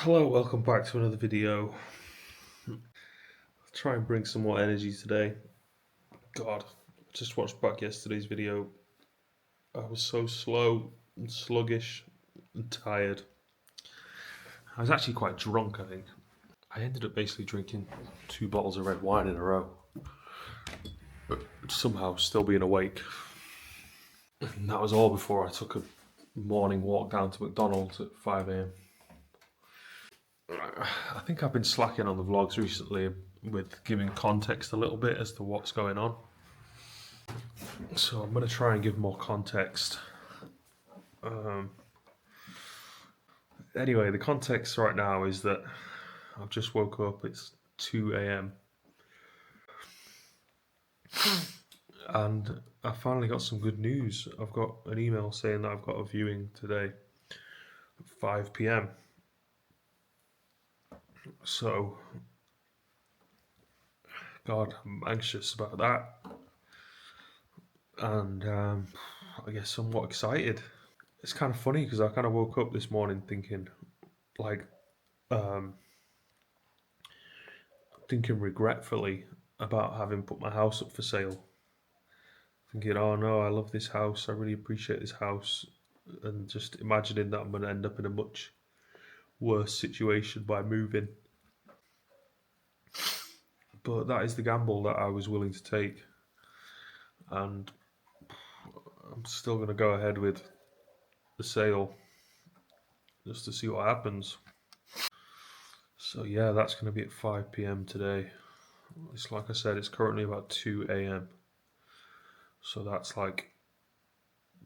Hello, welcome back to another video. I'll try and bring some more energy today. God, I just watched back yesterday's video. I was so slow and sluggish and tired. I was actually quite drunk, I think. I ended up basically drinking 2 bottles of red wine in a row, but somehow still being awake. And that was all before I took a morning walk down to McDonald's at 5 a.m. I think I've been slacking on the vlogs recently with giving context a little bit as to what's going on. So I'm going to try and give more context. Anyway, the context right now is that I've just woke up, it's 2 a.m. and I finally got some good news. I've got an email saying that I've got a viewing today at 5 p.m. So, God, I'm anxious about that. And I guess somewhat excited. It's kind of funny because I kind of woke up this morning thinking, like, thinking regretfully about having put my house up for sale. Thinking, oh no, I love this house, I really appreciate this house, and just imagining that I'm going to end up in a much worse situation by moving. But that is the gamble that I was willing to take, and I'm still going to go ahead with the sale just to see what happens. So yeah, that's going to be at 5 p.m. today. It's like I said, it's currently about 2 a.m. So that's like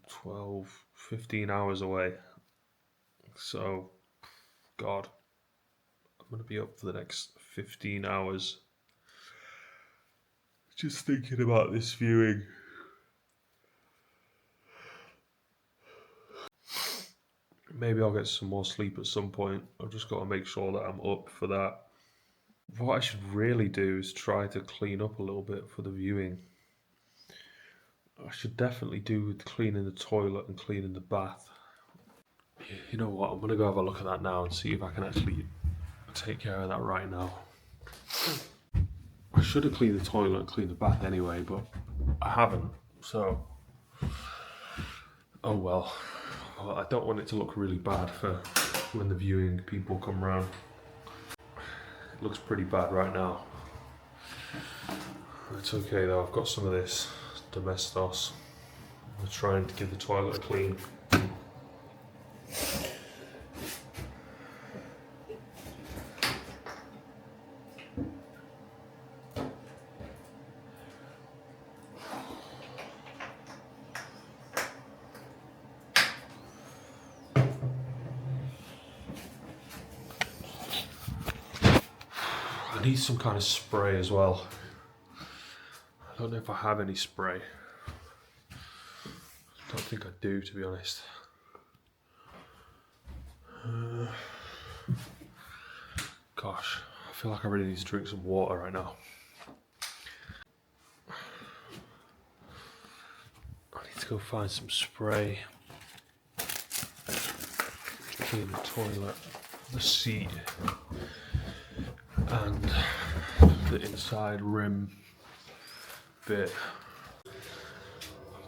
12, 15 hours away. So, God, I'm going to be up for the next 15 hours just thinking about this viewing. Maybe I'll get some more sleep at some point. I've just got to make sure that I'm up for that. What I should really do is try to clean up a little bit for the viewing. I should definitely do with cleaning the toilet and cleaning the bath. You know what, I'm going to go have a look at that now and see if I can actually take care of that right now. I should have cleaned the toilet and cleaned the bath anyway, but I haven't, so oh well. Well, I don't want it to look really bad for when the viewing people come round. It looks pretty bad right now. It's okay though, I've got some of this Domestos. I'm trying to give the toilet a clean. I need some kind of spray as well. I don't know if I have any spray. I don't think I do, to be honest. Gosh, I feel like I really need to drink some water right now. I need to go find some spray. Clean the toilet, the seat, and the inside rim bit. I'll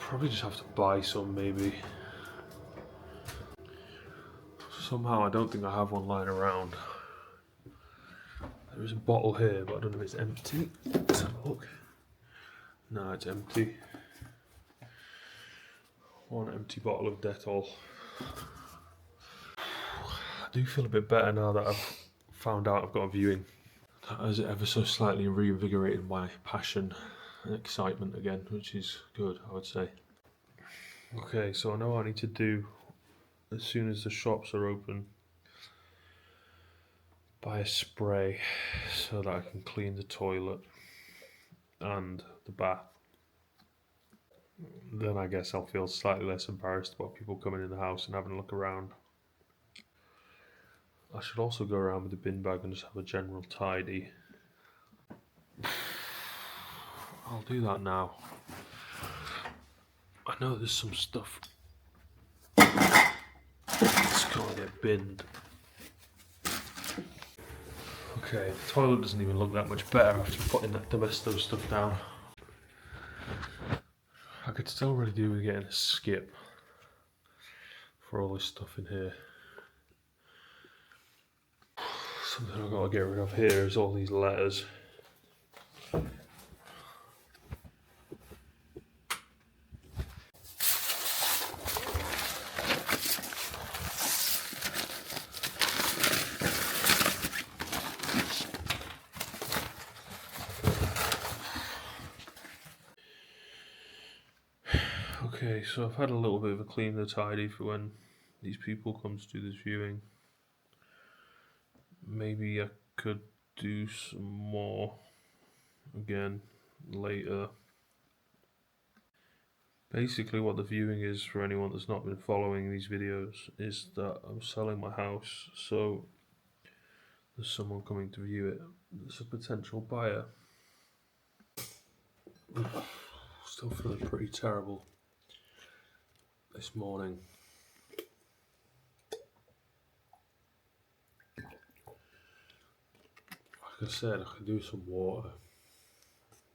probably just have to buy some, maybe. Somehow I don't think I have one lying around. There is a bottle here, but I don't know if it's empty. Let's have a look. No, it's empty. One empty bottle of Dettol. I do feel a bit better now that I've found out I've got a viewing. That has ever so slightly reinvigorated my passion and excitement again, which is good, I would say. Okay, so I know what I need to do as soon as the shops are open. Buy a spray so that I can clean the toilet and the bath. Then I guess I'll feel slightly less embarrassed about people coming in the house and having a look around. I should also go around with the bin bag and just have a general tidy. I'll do that now. I know there's some stuff that's gotta get binned. Okay, the toilet doesn't even look that much better after putting that Domesto stuff down. I could still really do with getting a skip for all this stuff in here. Something I've got to get rid of here is all these letters. Okay, so I've had a little bit of a clean and tidy for when these people come to do this viewing. Maybe I could do some more again later. Basically what the viewing is, for anyone that's not been following these videos, is that I'm selling my house, so there's someone coming to view it. There's a potential buyer. Still feeling pretty terrible this morning. Like I said, I could do some water.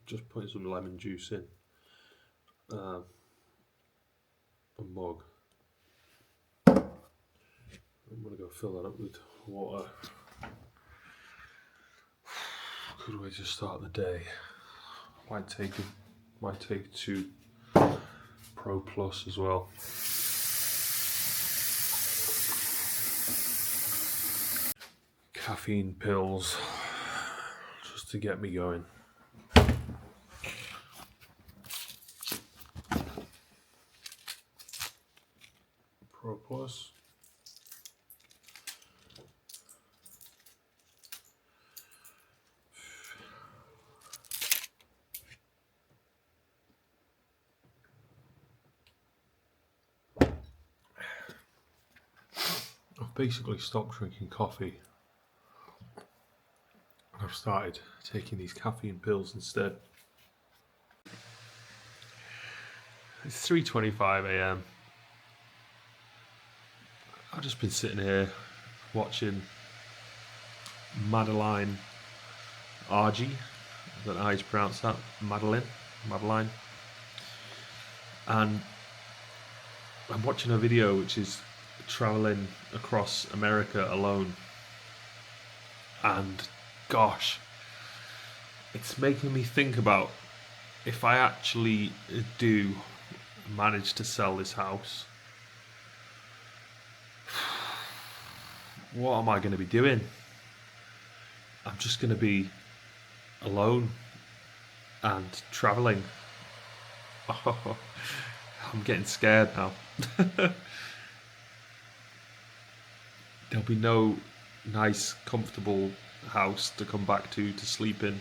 Just putting some lemon juice in a mug. I'm gonna go fill that up with water. Good way to start the day. Might take 2 Pro Plus as well. Caffeine pills, just to get me going. Pro Plus. I've basically stopped drinking coffee. I've started taking these caffeine pills instead. It's 3:25 AM. I've just been sitting here watching Madeline Argy. I don't know how you pronounce that. Madeline. And I'm watching a video which is traveling across America alone. And gosh, it's making me think about if I actually do manage to sell this house, what am I going to be doing? I'm just going to be alone and traveling. Oh, I'm getting scared now. There'll be no nice, comfortable house to come back to sleep in.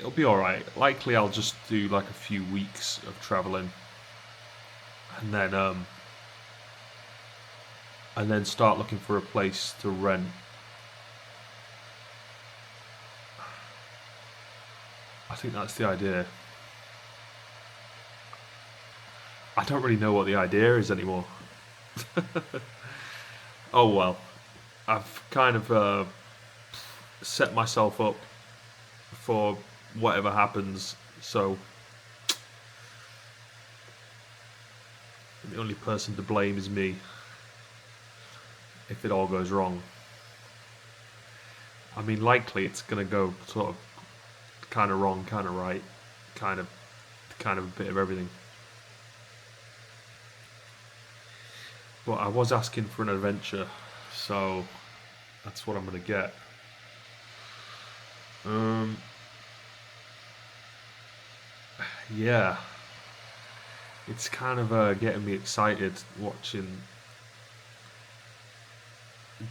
It'll be alright. Likely I'll just do like a few weeks of traveling and then start looking for a place to rent. I think that's the idea. I don't really know what the idea is anymore. Oh well. I've kind of set myself up for whatever happens, so the only person to blame is me if it all goes wrong. I mean, likely it's going to go sort of kind of wrong, kind of right, kind of a bit of everything. But I was asking for an adventure, so that's what I'm going to get. Yeah, it's kind of getting me excited watching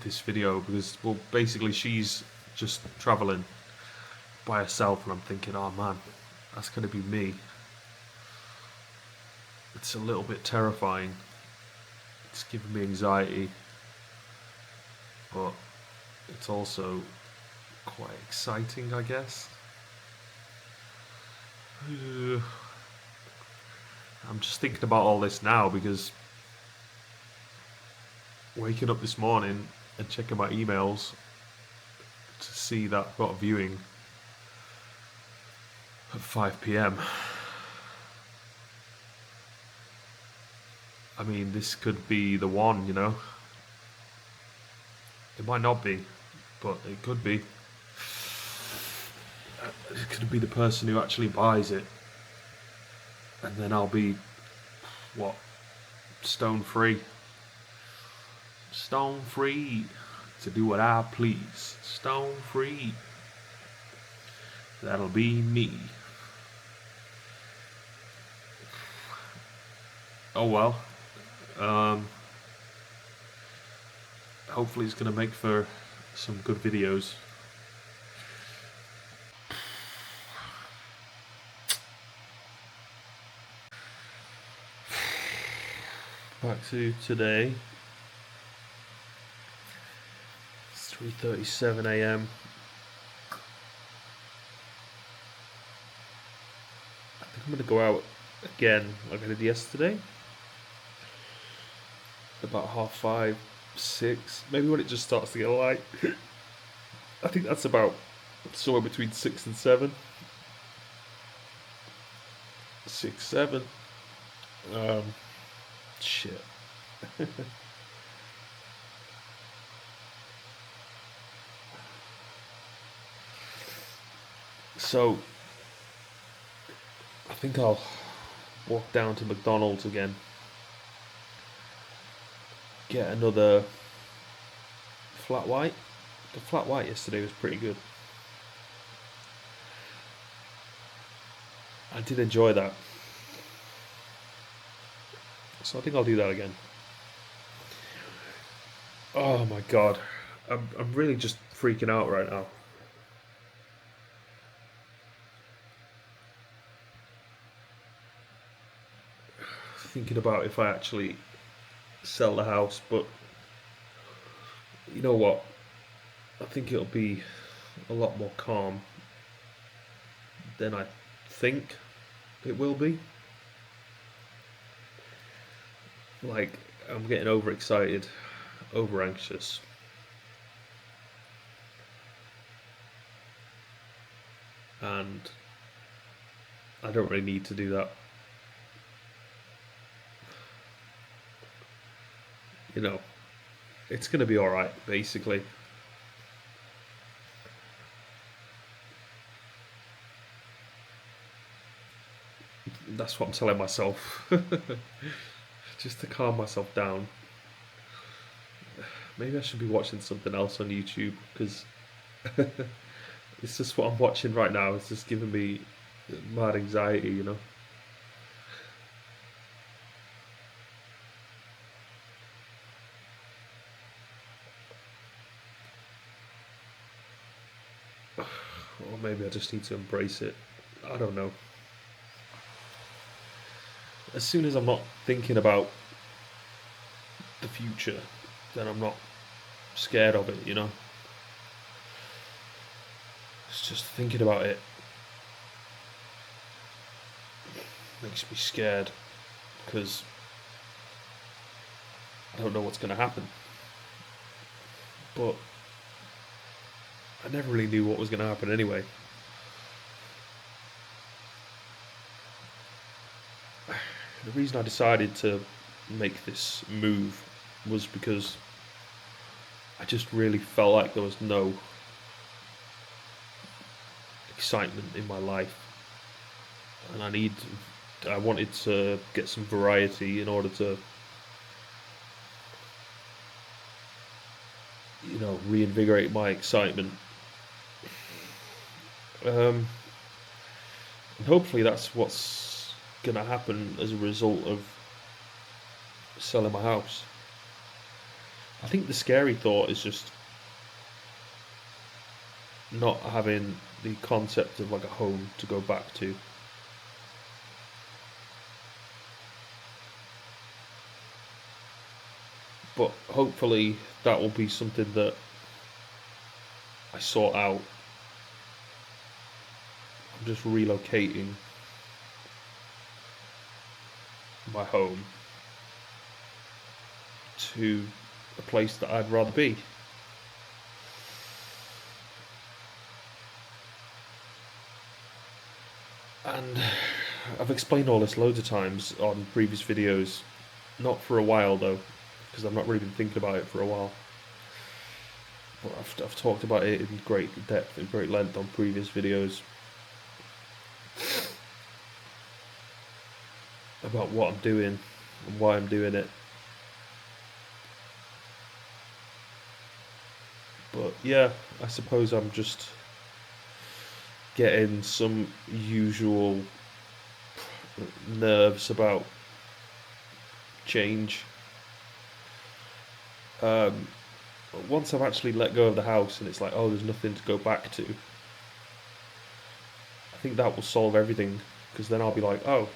this video because, well, basically she's just traveling by herself, and I'm thinking, oh man, that's going to be me. It's a little bit terrifying. It's giving me anxiety, but it's also quite exciting, I guess. I'm just thinking about all this now because waking up this morning and checking my emails to see that I've got a viewing at 5 p.m. I mean, this could be the one, you know? It might not be, but it could be. It could be the person who actually buys it. And then I'll be, what, stone free. Stone free to do what I please. Stone free. That'll be me. Oh well. Hopefully it's going to make for some good videos. Back to today. It's 3:37 a.m. I think I'm going to go out again like I did yesterday. About 5:30, 6. Maybe when it just starts to get light. I think that's about somewhere between 6 and 7. 6, 7. Shit. So, I think I'll walk down to McDonald's again. Get another flat white. The flat white yesterday was pretty good. I did enjoy that. So I think I'll do that again. Oh my god. I'm really just freaking out right now. Thinking about if I actually sell the house, but you know what? I think it'll be a lot more calm than I think it will be. Like, I'm getting overexcited, over anxious. And I don't really need to do that. You know, it's going to be alright, basically. That's what I'm telling myself. Just to calm myself down. Maybe I should be watching something else on YouTube, because it's just what I'm watching right now. It's just giving me mad anxiety, you know. Or maybe I just need to embrace it. I don't know. As soon as I'm not thinking about the future, then I'm not scared of it, you know. It's just thinking about it makes me scared, because I don't know what's going to happen. But I never really knew what was going to happen anyway. The reason I decided to make this move was because I just really felt like there was no excitement in my life, and I wanted to get some variety in order to, you know, reinvigorate my excitement. And hopefully that's what's gonna happen as a result of selling my house. I think the scary thought is just not having the concept of like a home to go back to. But hopefully that will be something that I sort out. I'm just relocating my home to a place that I'd rather be. And I've explained all this loads of times on previous videos, not for a while though, because I've not really been thinking about it for a while. But I've talked about it in great depth and great length on previous videos about what I'm doing and why I'm doing it. But yeah, I suppose I'm just getting some usual nerves about change. Once I've actually let go of the house and it's like, oh, there's nothing to go back to, I think that will solve everything, because then I'll be like, oh,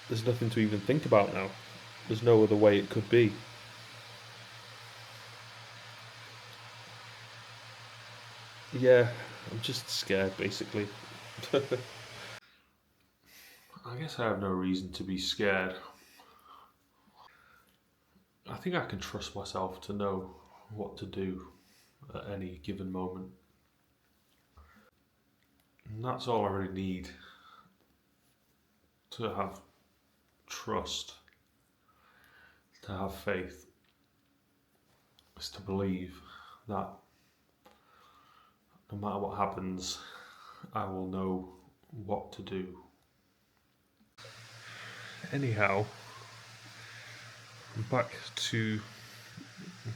there's nothing to even think about now. There's no other way it could be. Yeah, I'm just scared, basically. I guess I have no reason to be scared. I think I can trust myself to know what to do at any given moment. And that's all I really need to have trust, to have faith, is to believe that no matter what happens, I will know what to do. Anyhow, I'm back to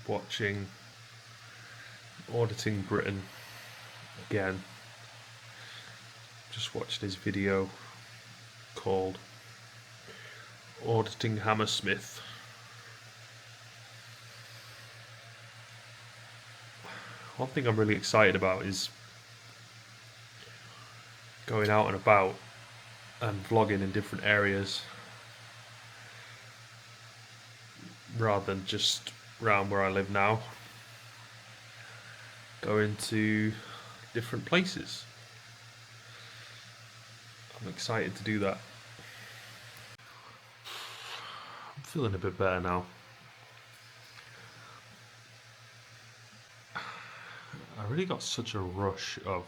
watching Auditing Britain again. Just watched his video called Auditing Hammersmith. One thing I'm really excited about is going out and about and vlogging in different areas rather than just around where I live now. Going to different places. I'm excited to do that. I'm feeling a bit better now. I really got such a rush of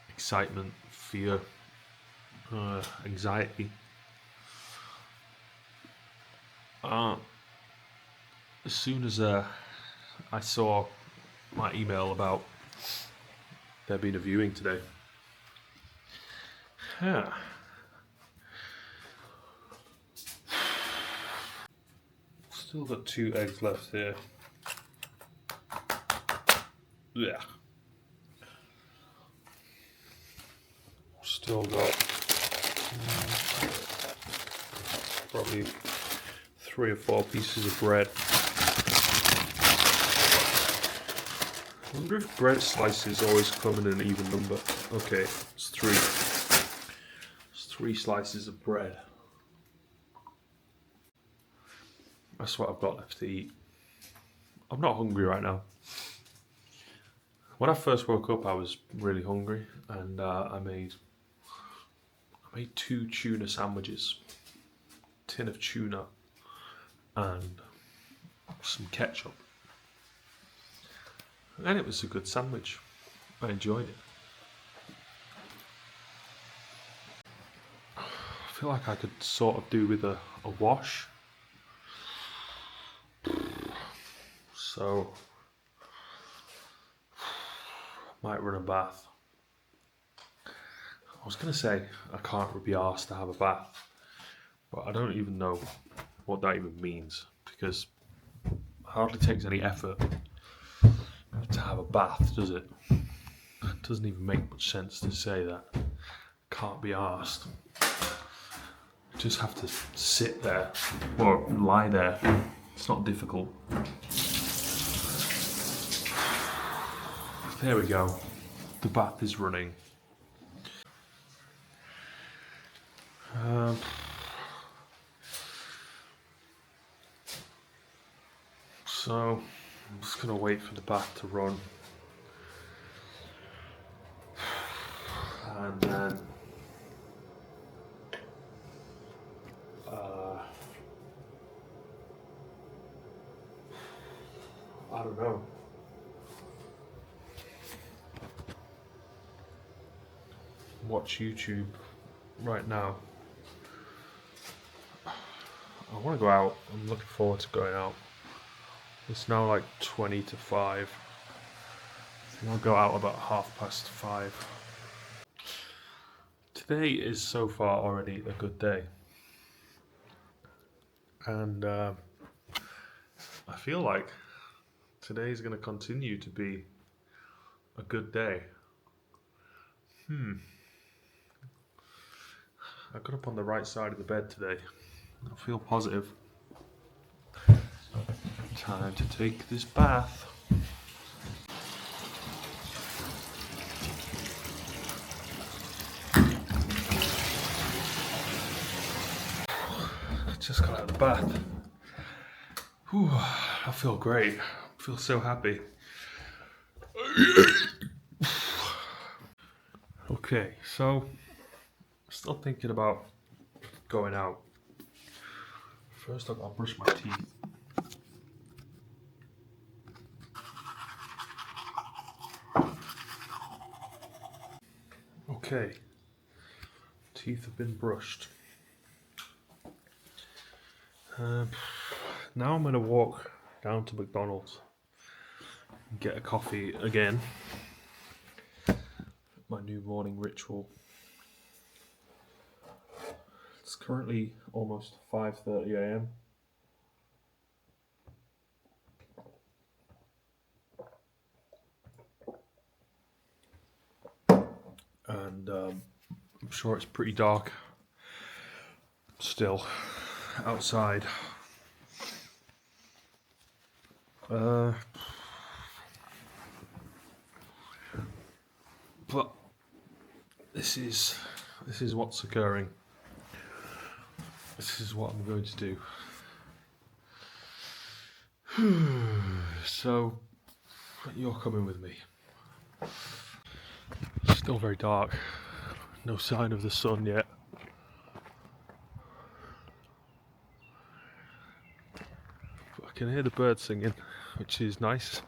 excitement, fear, anxiety. As soon as I saw my email about there being a viewing today, yeah. Still got 2 eggs left here. Yeah. Still got probably 3 or 4 pieces of bread. I wonder if bread slices always come in an even number. Okay, it's 3. It's 3 slices of bread. That's what I've got left to eat. I'm not hungry right now. When I first woke up, I was really hungry, and I made 2 tuna sandwiches, tin of tuna, and some ketchup. And it was a good sandwich. I enjoyed it. I feel like I could sort of do with a wash. So, might run a bath. I was going to say I can't be asked to have a bath, but I don't even know what that even means, because it hardly takes any effort to have a bath, does it? It doesn't even make much sense to say that. Can't be asked. You just have to sit there or lie there. It's not difficult. There we go. The bath is running. So I'm just gonna wait for the bath to run, and then I don't know. Watch YouTube right now. I want to go out. I'm looking forward to going out. It's now like 20 to 5. I think I'll go out about 5:30. Today is so far already a good day. And I feel like today is going to continue to be a good day. I got up on the right side of the bed today. I feel positive. Time to take this bath. Just got out of the bath. Whew, I feel great. I feel so happy. Okay, so still thinking about going out. First up, I'll brush my teeth. Okay, teeth have been brushed. Now I'm going to walk down to McDonald's and get a coffee again. My new morning ritual. It's currently almost 5:30 a.m. And I'm sure it's pretty dark still outside. But this is what's occurring. This is what I'm going to do. So you're coming with me. Still very dark. No sign of the sun yet. But I can hear the birds singing, which is nice.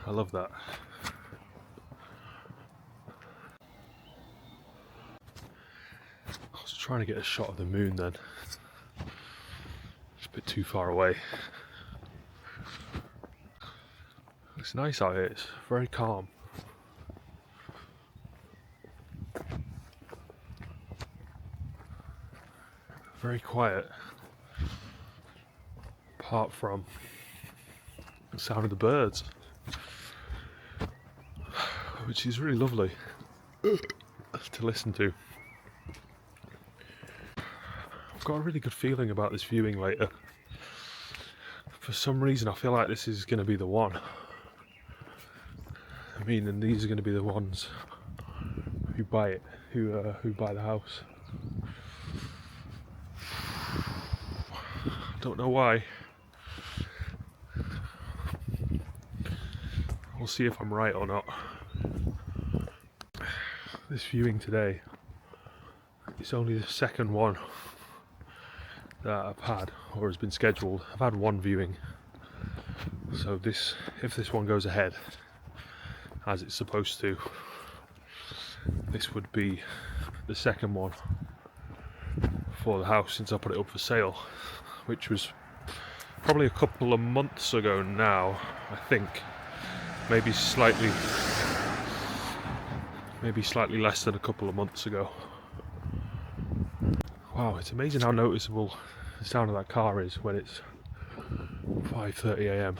I love that. I was trying to get a shot of the moon then. It's a bit too far away. It's nice out here, it's very calm. Very quiet. Apart from the sound of the birds. Which is really lovely to listen to. I've got a really good feeling about this viewing later. For some reason I feel like this is going to be the one. I mean, and these are going to be the ones who buy it, who buy the house. I don't know why. We'll see if I'm right or not. This viewing today is only the second one that I've had or has been scheduled. I've had one viewing, so if this one goes ahead as it's supposed to, this would be the second one for the house since I put it up for sale, which was probably a couple of months ago now, I think. Maybe slightly less than a couple of months ago. Wow, it's amazing how noticeable the sound of that car is when it's 5:30 a.m.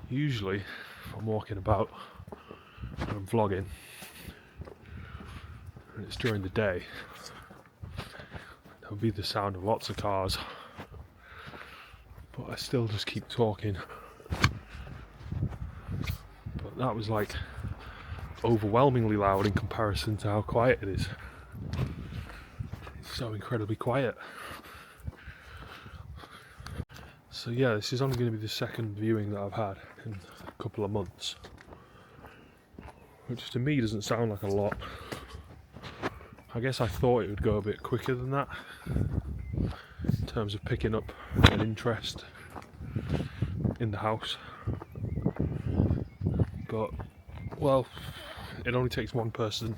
Usually, if I'm walking about and I'm vlogging, and it's during the day, there would be the sound of lots of cars. But I still just keep talking. But that was like overwhelmingly loud in comparison to how quiet it is. It's so incredibly quiet. So yeah, this is only going to be the second viewing that I've had in a couple of months, which to me doesn't sound like a lot, I guess I thought it would go a bit quicker than that in terms of picking up an interest in the house, but well, it only takes one person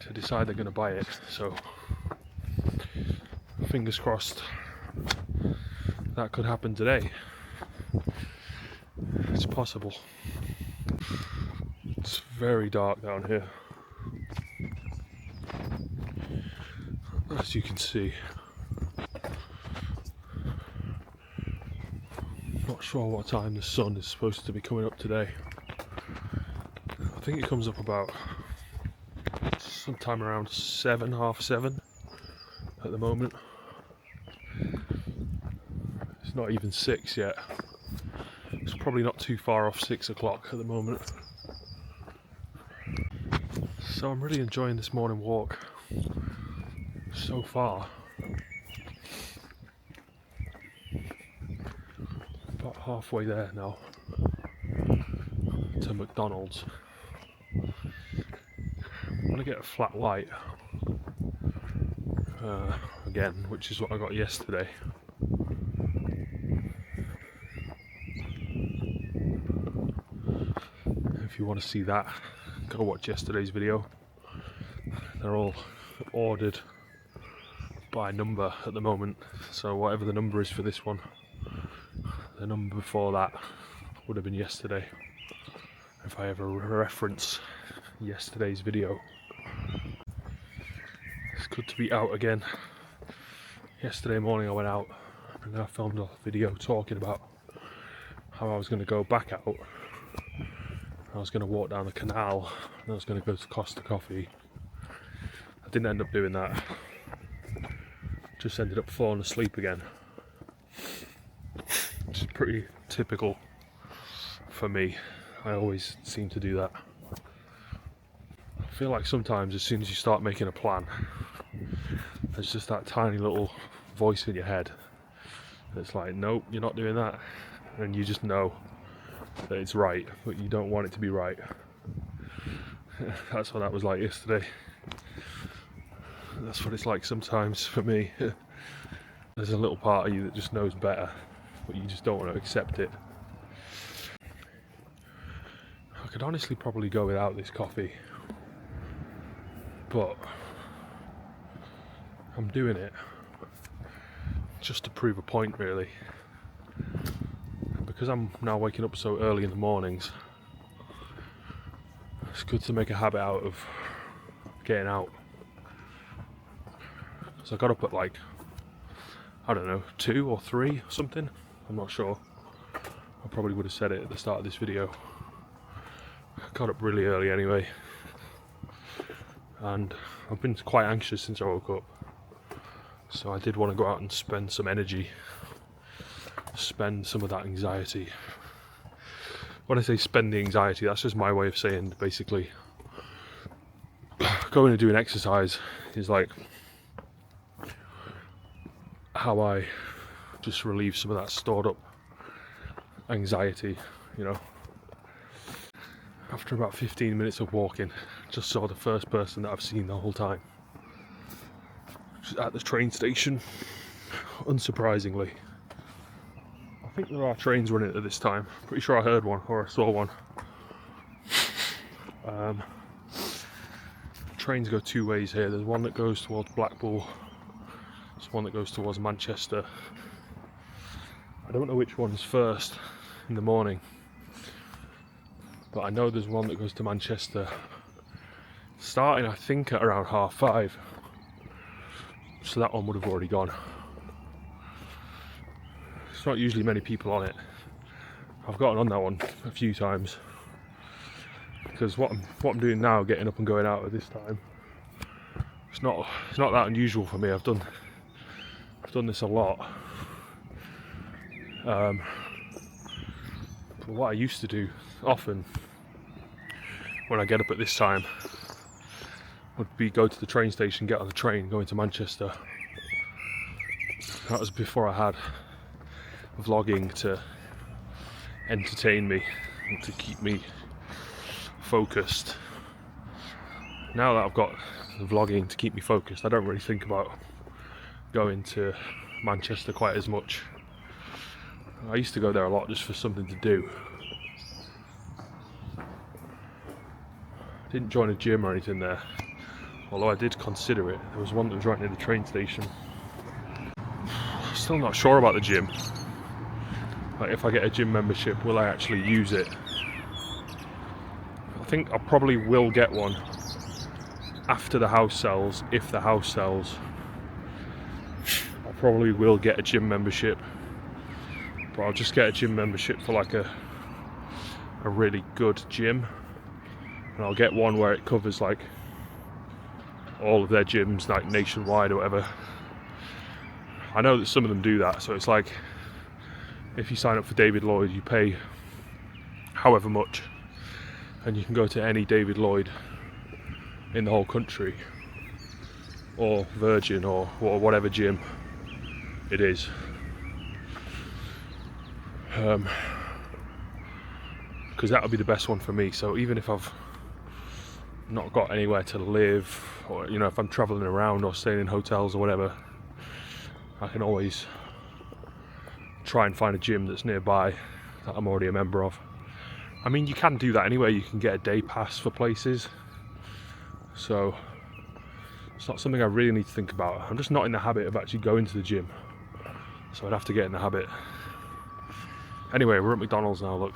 to decide they're going to buy it, so fingers crossed that could happen today. It's possible. It's very dark down here, as you can see. Not sure what time the sun is supposed to be coming up today. I think it comes up about sometime around 7, half 7 at the moment. It's not even 6 yet. It's probably not too far off 6 o'clock at the moment. So I'm really enjoying this morning walk so far. About halfway there now to McDonald's. I'm gonna get a flat white again, which is what I got yesterday. If you want to see that, go watch yesterday's video. They're all ordered by number at the moment, so whatever the number is for this one, the number before that would have been yesterday, if I ever reference yesterday's video. It's good to be out again. Yesterday morning I went out and I filmed a video talking about how I was going to go back out. I was going to walk down the canal and I was going to go to Costa Coffee. I didn't end up doing that. Just ended up falling asleep again, which is pretty typical for me. I always seem to do that. I feel like sometimes as soon as you start making a plan, there's just that tiny little voice in your head that's like, nope, you're not doing that, and you just know that it's right, but you don't want it to be right. That's what that was like yesterday. That's what it's like sometimes for me. There's a little part of you that just knows better, but you just don't want to accept it. I could honestly probably go without this coffee, but I'm doing it just to prove a point, really. Because I'm now waking up so early in the mornings, it's good to make a habit out of getting out. So I got up at like, I don't know, 2 or 3 or something, I'm not sure. I probably would have said it at the start of this video. I got up really early anyway, and I've been quite anxious since I woke up. So I did want to go out and spend some energy, spend some of that anxiety. When I say spend the anxiety, that's just my way of saying basically going and doing exercise is like how I just relieve some of that stored up anxiety, you know. After about 15 minutes of walking, just saw the first person that I've seen the whole time. Just at the train station, unsurprisingly. I think there are trains running at this time. Pretty sure I heard one, or I saw one. Trains go 2 ways here. There's one that goes towards Blackpool. There's one that goes towards Manchester. I don't know which one's first in the morning, but I know there's one that goes to Manchester starting, I think, at around 5:30. So that one would have already gone. There's not usually many people on it. I've gotten on that one a few times because what I'm doing now, getting up and going out at this time, it's not that unusual for me. I've done this a lot. But what I used to do often when I get up at this time would be go to the train station, get on the train, go into Manchester. That was before I had vlogging to entertain me and to keep me focused now that I've got the vlogging to keep me focused, I don't really think about going to Manchester quite as much. I used to go there a lot just for something to do. I didn't join a gym or anything there, although I did consider it. There was one that was right near the train station. Still not sure about the gym. Like, if I get a gym membership, will I actually use it? I think I probably will get one after the house sells. If the house sells, I probably will get a gym membership, but I'll just get a gym membership for like a really good gym, and I'll get one where it covers like all of their gyms, like nationwide or whatever. I know that some of them do that, so it's like if you sign up for David Lloyd, you pay however much and you can go to any David Lloyd in the whole country, or Virgin, or whatever gym it is. Because that would be the best one for me. So even if I've not got anywhere to live, or you know, if I'm traveling around or staying in hotels or whatever, I can always try and find a gym that's nearby that I'm already a member of. I mean, you can do that anyway. You can get a day pass for places, so it's not something I really need to think about. I'm just not in the habit of actually going to the gym, so I'd have to get in the habit. Anyway, we're at McDonald's now, look.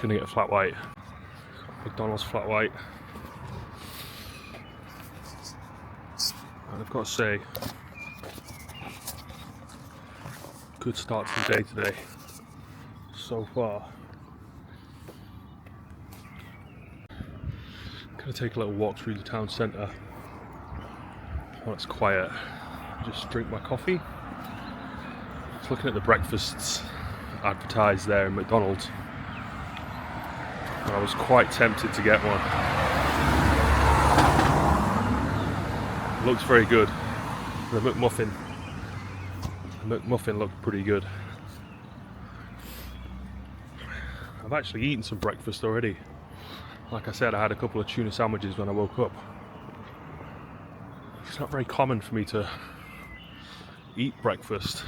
Gonna get a flat white. McDonald's flat white. And I've got to say, good start to the day today so far. Gonna take a little walk through the town centre while it's quiet. Just drink my coffee. Just looking at the breakfasts advertised there in McDonald's, and I was quite tempted to get one. It looks very good. The McMuffin looked pretty good. I've actually eaten some breakfast already. Like I said, I had a couple of tuna sandwiches when I woke up. It's not very common for me to eat breakfast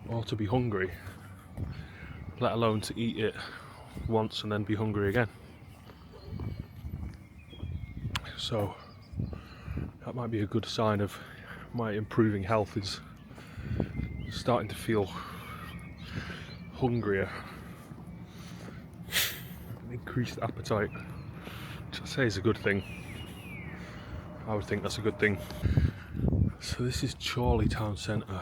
or to be hungry, let alone to eat it once and then be hungry again. So that might be a good sign of my improving health, is starting to feel hungrier. Increased appetite, which I'd say is a good thing. I would think that's a good thing. So this is Chorley Town Centre.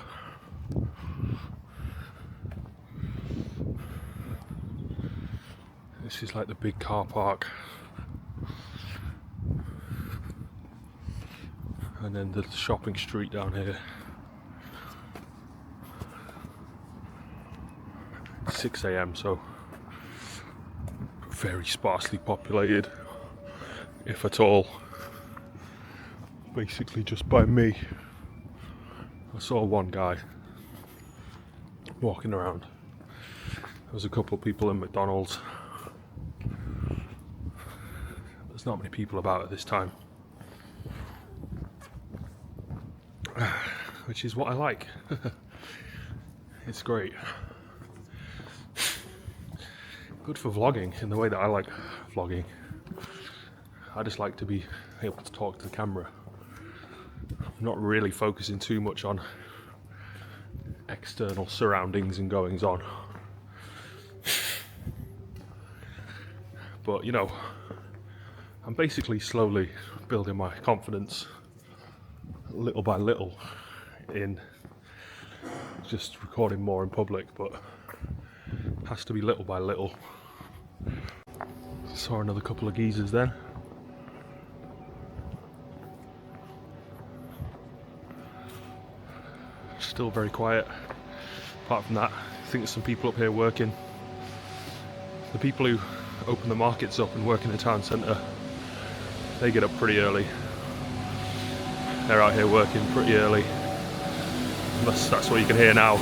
This is like the big car park. And then the shopping street down here. 6 AM, so very sparsely populated, if at all. Basically just by me. I saw one guy walking around. There was a couple of people in McDonald's. There's not many people about at this time, which is what I like. It's great. Good for vlogging in the way that I like vlogging. I just like to be able to talk to the camera. I'm not really focusing too much on external surroundings and goings on. But you know, I'm basically slowly building my confidence little by little in just recording more in public, but it has to be little by little. Saw another couple of geezers then. Still very quiet. Apart from that, I think there's some people up here working. The people who open the markets up and work in the town centre, they get up pretty early. They're out here working pretty early. Unless that's what you can hear now.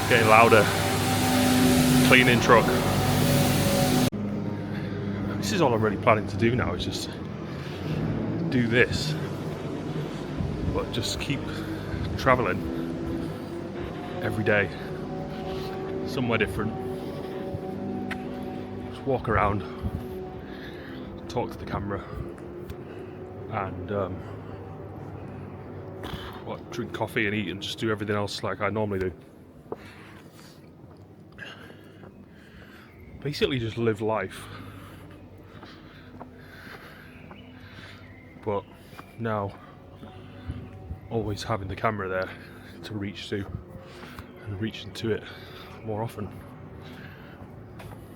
Getting louder. Cleaning truck. this is all I'm really planning to do now, is just do this, but just keep traveling every day, somewhere different. Just walk around, talk to the camera, and drink coffee and eat and just do everything else like I normally do. Basically just live life. But now always having the camera there to reach to and reach into it more often.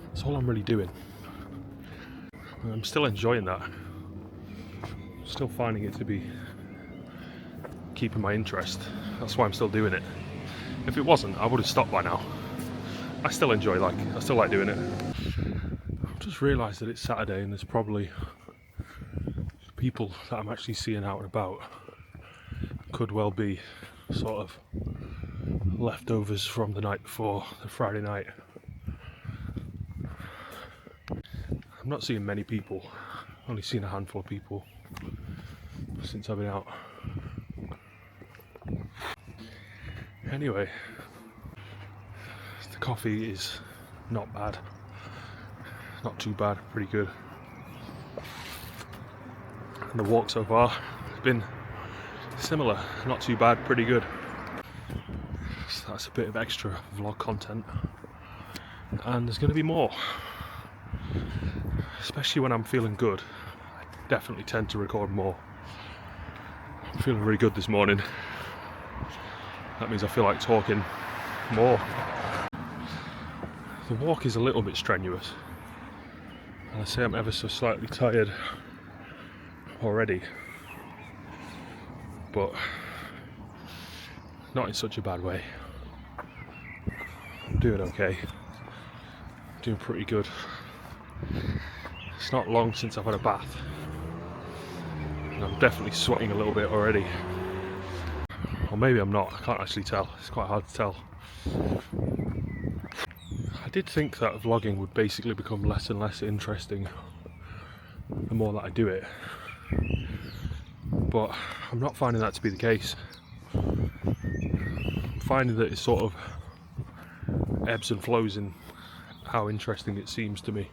That's all I'm really doing. I'm still enjoying that. Still finding it to be keeping my interest. That's why I'm still doing it. If it wasn't, I would have stopped by now. I still like doing it. I've just realised that it's Saturday and there's probably people that I'm actually seeing out and about. Could well be sort of leftovers from the night before, the Friday night. I'm not seeing many people, only seen a handful of people since I've been out. Anyway, the coffee is not bad, not too bad, pretty good. And the walk so far has been similar, not too bad, pretty good. So that's a bit of extra vlog content, and there's going to be more, especially when I'm feeling good. I definitely tend to record more. I'm feeling really good this morning. That means I feel like talking more. The walk is a little bit strenuous, and I say I'm ever so slightly tired already, but not in such a bad way. I'm doing okay, doing pretty good. It's not long since I've had a bath, and I'm definitely sweating a little bit already. Or maybe I'm not, I can't actually tell, it's quite hard to tell. I did think that vlogging would basically become less and less interesting the more that I do it, but I'm not finding that to be the case. I'm finding that it sort of ebbs and flows in how interesting it seems to me.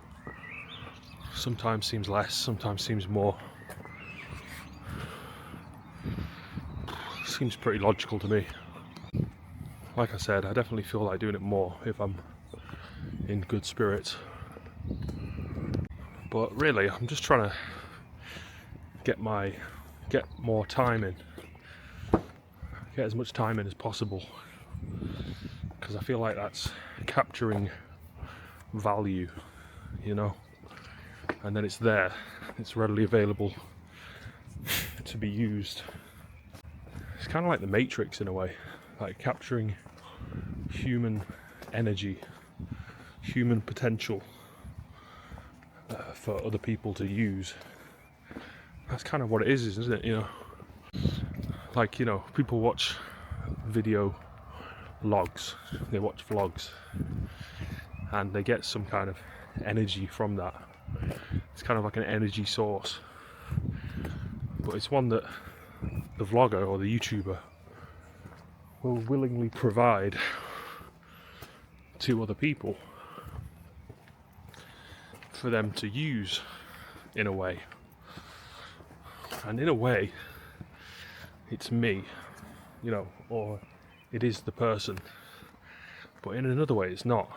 Sometimes seems less, sometimes seems more. Seems pretty logical to me. Like I said, I definitely feel like doing it more if I'm in good spirits. But really, I'm just trying to get more time in. Get as much time in as possible. Because I feel like that's capturing value, you know? And then it's there. It's readily available to be used. It's kind of like the Matrix in a way, like capturing human energy, human potential for other people to use. That's kind of what it is, isn't it? You know, like, you know, people watch video logs, they watch vlogs, and they get some kind of energy from that. It's kind of like an energy source, but it's one that the vlogger or the YouTuber will willingly provide to other people for them to use in a way. And in a way, it's me, you know, or it is the person. But in another way, it's not.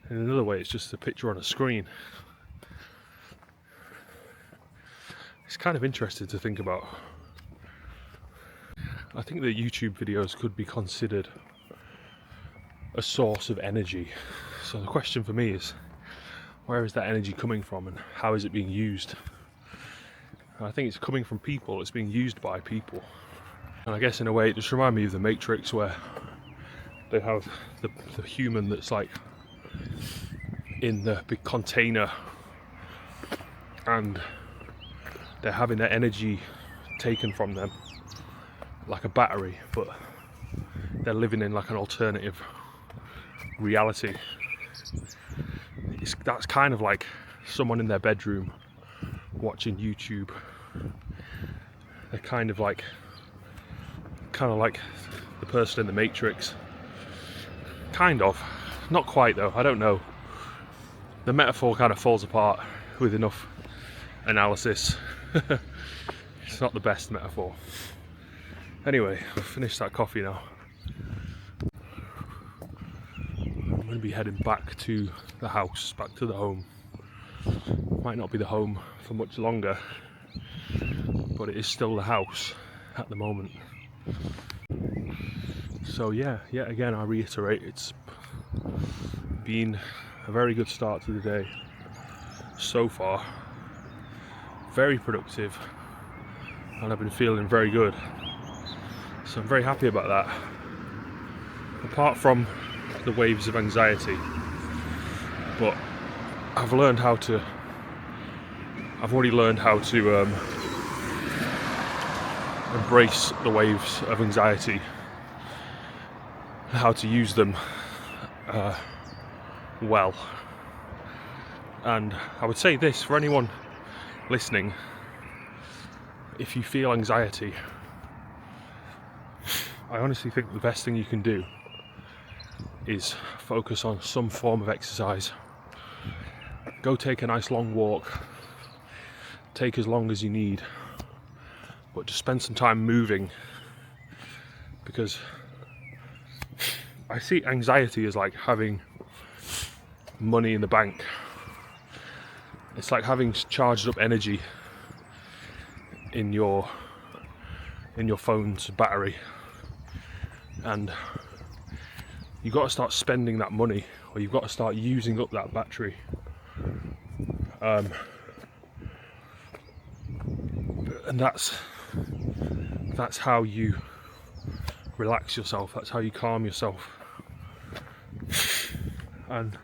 In another way, it's just a picture on a screen. It's kind of interesting to think about. I think that YouTube videos could be considered a source of energy. So the question for me is, where is that energy coming from and how is it being used? And I think it's coming from people, it's being used by people. And I guess in a way it just reminds me of the Matrix, where they have the human that's like in the big container and they're having their energy taken from them like a battery, but they're living in like an alternative reality. That's kind of like someone in their bedroom watching YouTube. They're kind of like the person in the Matrix. Kind of. Not quite though, I don't know. The metaphor kind of falls apart with enough analysis. It's not the best metaphor. Anyway, I've finished that coffee now. I'm going to be heading back to the house, back to the home. Might not be the home for much longer, but it is still the house at the moment. So yeah, yet again I reiterate, it's been a very good start to the day so far. Very productive, and I've been feeling very good. So I'm very happy about that. Apart from the waves of anxiety, but I've already learned how to embrace the waves of anxiety, how to use them well. And I would say this for anyone listening: if you feel anxiety, I honestly think the best thing you can do is focus on some form of exercise. Go take a nice long walk, take as long as you need, but just spend some time moving, because I see anxiety as like having money in the bank. It's like having charged up energy in your phone's battery, and you've got to start spending that money, or you've got to start using up that battery. And that's how you relax yourself, that's how you calm yourself. And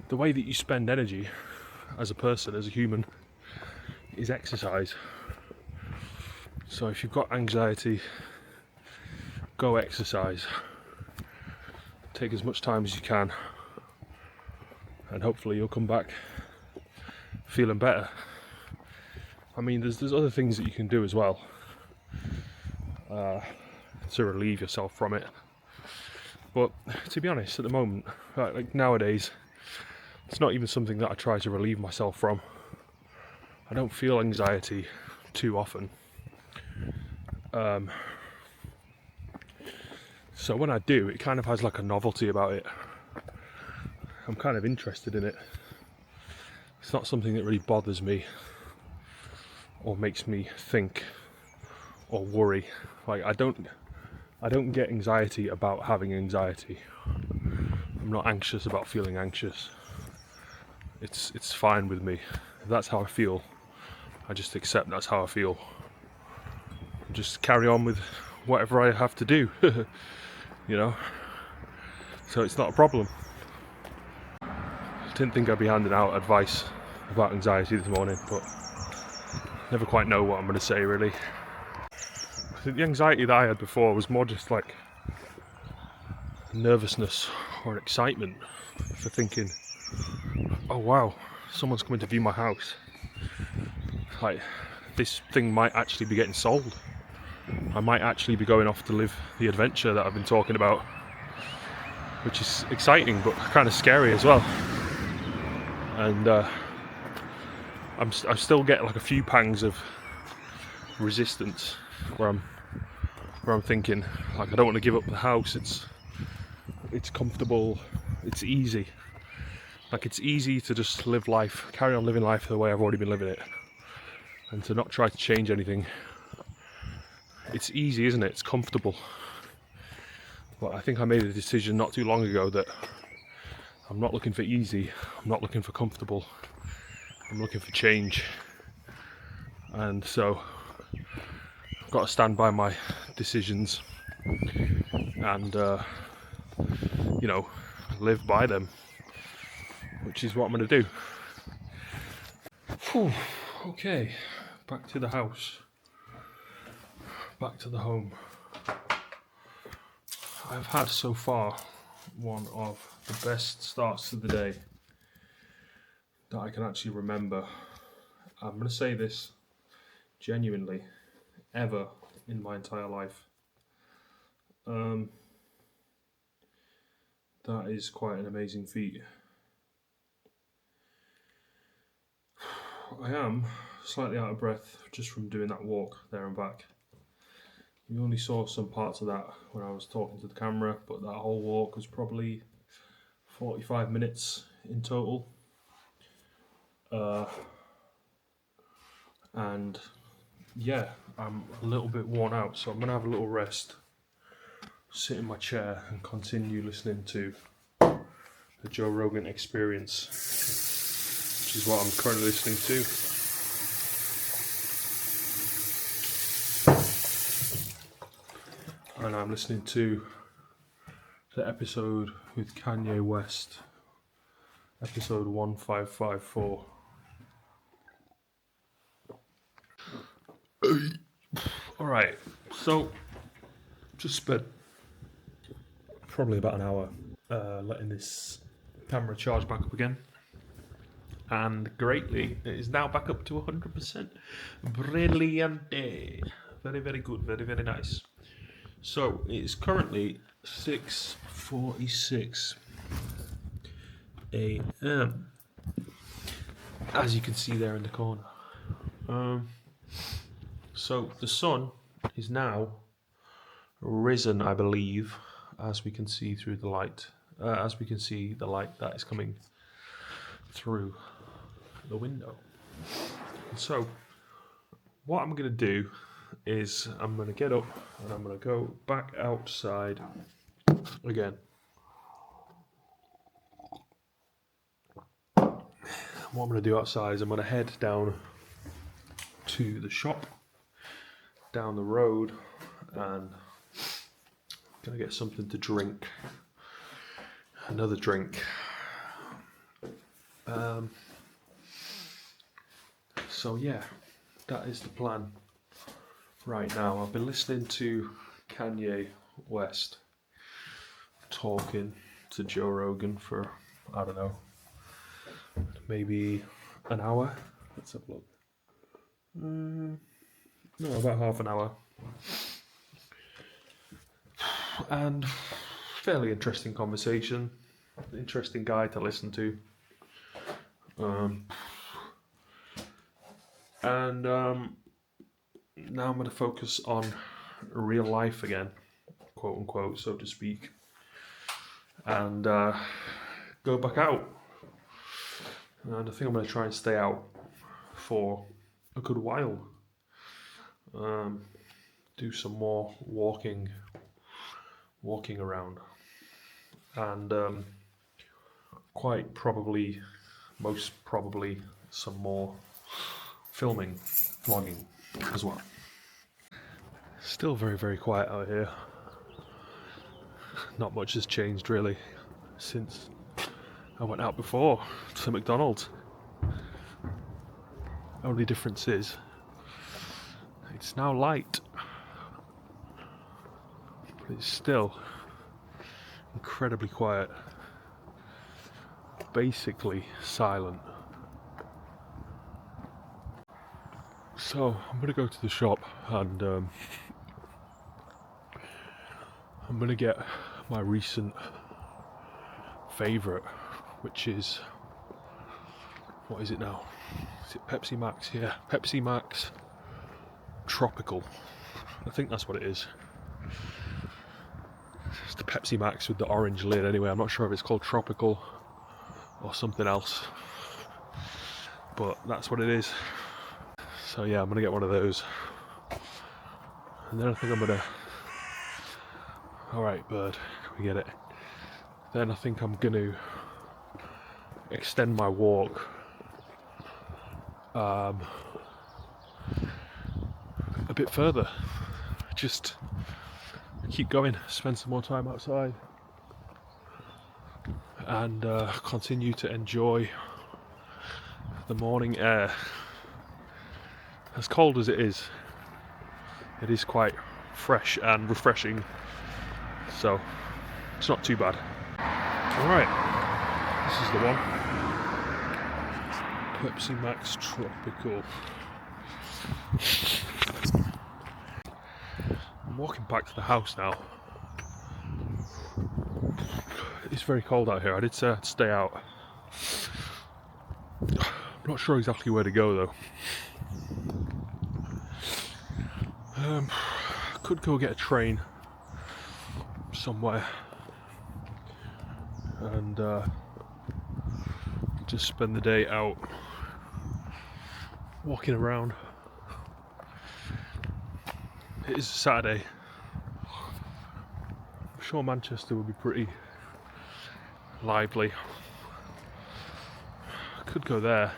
the way that you spend energy as a person, as a human, is exercise. So if you've got anxiety, go exercise. Take as much time as you can, and hopefully you'll come back feeling better. I mean, there's other things that you can do as well to relieve yourself from it. But to be honest, at the moment, like nowadays, it's not even something that I try to relieve myself from. I don't feel anxiety too often. So when I do, it kind of has like a novelty about it. I'm kind of interested in it. It's not something that really bothers me or makes me think or worry. Like I don't get anxiety about having anxiety. I'm not anxious about feeling anxious. It's fine with me. If that's how I feel, I just accept that's how I feel. Just carry on with whatever I have to do. You know? So it's not a problem. Didn't think I'd be handing out advice about anxiety this morning, but never quite know what I'm going to say really. I think the anxiety that I had before was more just like nervousness or excitement for thinking, oh wow, someone's coming to view my house. Like, this thing might actually be getting sold. I might actually be going off to live the adventure that I've been talking about, which is exciting but kind of scary as well. And I still get like a few pangs of resistance where I'm thinking, like, I don't want to give up the house. It's comfortable, it's easy. Like, it's easy to just carry on living life the way I've already been living it, and to not try to change anything. It's easy, isn't it? It's comfortable. But I think I made a decision not too long ago that I'm not looking for easy, I'm not looking for comfortable, I'm looking for change. And so I've got to stand by my decisions and live by them, which is what I'm going to do. Whew. Okay, back to the house, back to the home. I've had so far one of the best starts to the day that I can actually remember. I'm going to say this genuinely, ever in my entire life. That is quite an amazing feat. I am slightly out of breath just from doing that walk there and back. You only saw some parts of that when I was talking to the camera, but that whole walk was probably 45 minutes in total. And yeah, I'm a little bit worn out, so I'm going to have a little rest, sit in my chair and continue listening to the Joe Rogan Experience, which is what I'm currently listening to. And I'm listening to the episode with Kanye West, episode 1554. Alright, so just spent probably about an hour letting this camera charge back up again, and greatly it is now back up to 100%. Brilliante. Very, very good, very, very nice. So it is currently 6:46 a.m. as you can see there in the corner. So the sun is now risen, I believe, as we can see through the light. As we can see the light that is coming through the window. So what I'm going to do is I'm going to get up and I'm going to go back outside again. What I'm going to do outside is I'm going to head down to the shop down the road and gonna get something to drink, another drink. So yeah, that is the plan right now. I've been listening to Kanye West talking to Joe Rogan for, I don't know, maybe an hour. Let's have a look. No, about half an hour. And fairly interesting conversation. Interesting guy to listen to. Now I'm going to focus on real life again, quote unquote, so to speak. And go back out. And I think I'm going to try and stay out for a good while. Do some more walking around, and most probably some more vlogging as well. Still very, very quiet out here. Not much has changed really since I went out before to McDonald's. Only difference is it's now light, but it's still incredibly quiet, basically silent. So I'm going to go to the shop and I'm going to get my recent favourite, which is, what is it now? Is it Pepsi Max? Yeah, Pepsi Max Tropical. I think that's what it is. It's the Pepsi Max with the orange lid anyway. I'm not sure if it's called Tropical or something else, but that's what it is. So yeah, I'm gonna get one of those, and then I think I'm gonna, alright bird, we get it. Then I think I'm gonna extend my walk a bit further. Just keep going, spend some more time outside, and continue to enjoy the morning air. As cold as it is quite fresh and refreshing, so it's not too bad. Alright, this is the one. Pepsi Max Tropical. I'm walking back to the house now. It's very cold out here. I did say I'd stay out. I'm not sure exactly where to go though. I could go get a train somewhere and just spend the day out walking around. It is a Saturday. I'm sure Manchester would be pretty lively. I could go there.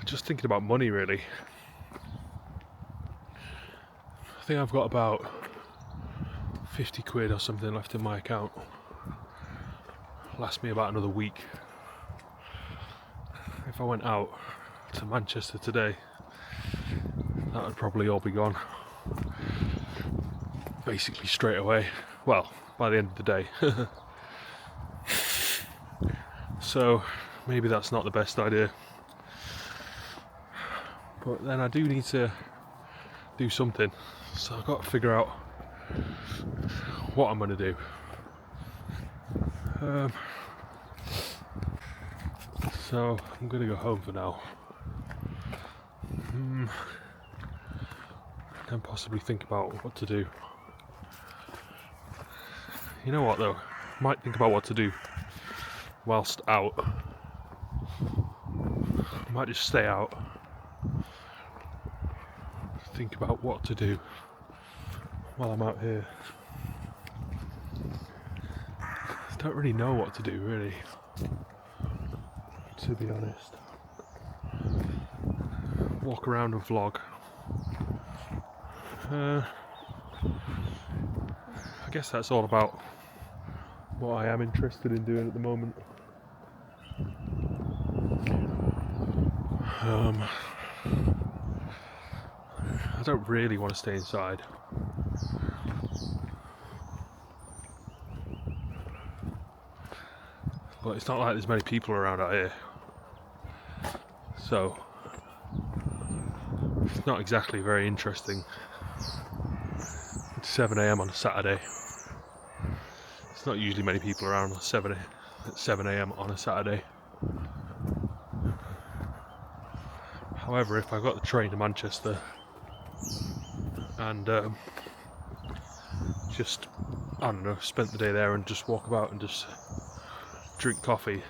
Just thinking about money really. I think I've got about 50 quid or something left in my account. Last me about another week. If I went out to Manchester today, that would probably all be gone. Basically straight away. Well, by the end of the day. So maybe that's not the best idea. But then I do need to do something. So I've got to figure out what I'm going to do. So I'm going to go home for now. And possibly think about what to do. You know what though? I might think about what to do whilst out. I might just stay out. Think about what to do while I'm out here. I don't really know what to do, really, to be honest. Walk around and vlog. I guess that's all about what I am interested in doing at the moment. I don't really want to stay inside. But it's not like there's many people around out here. So it's not exactly very interesting. It's 7 AM on a Saturday. It's not usually many people around at 7 AM on a Saturday. However, if I got the train to Manchester and just, I don't know, spent the day there and just walk about and just drink coffee,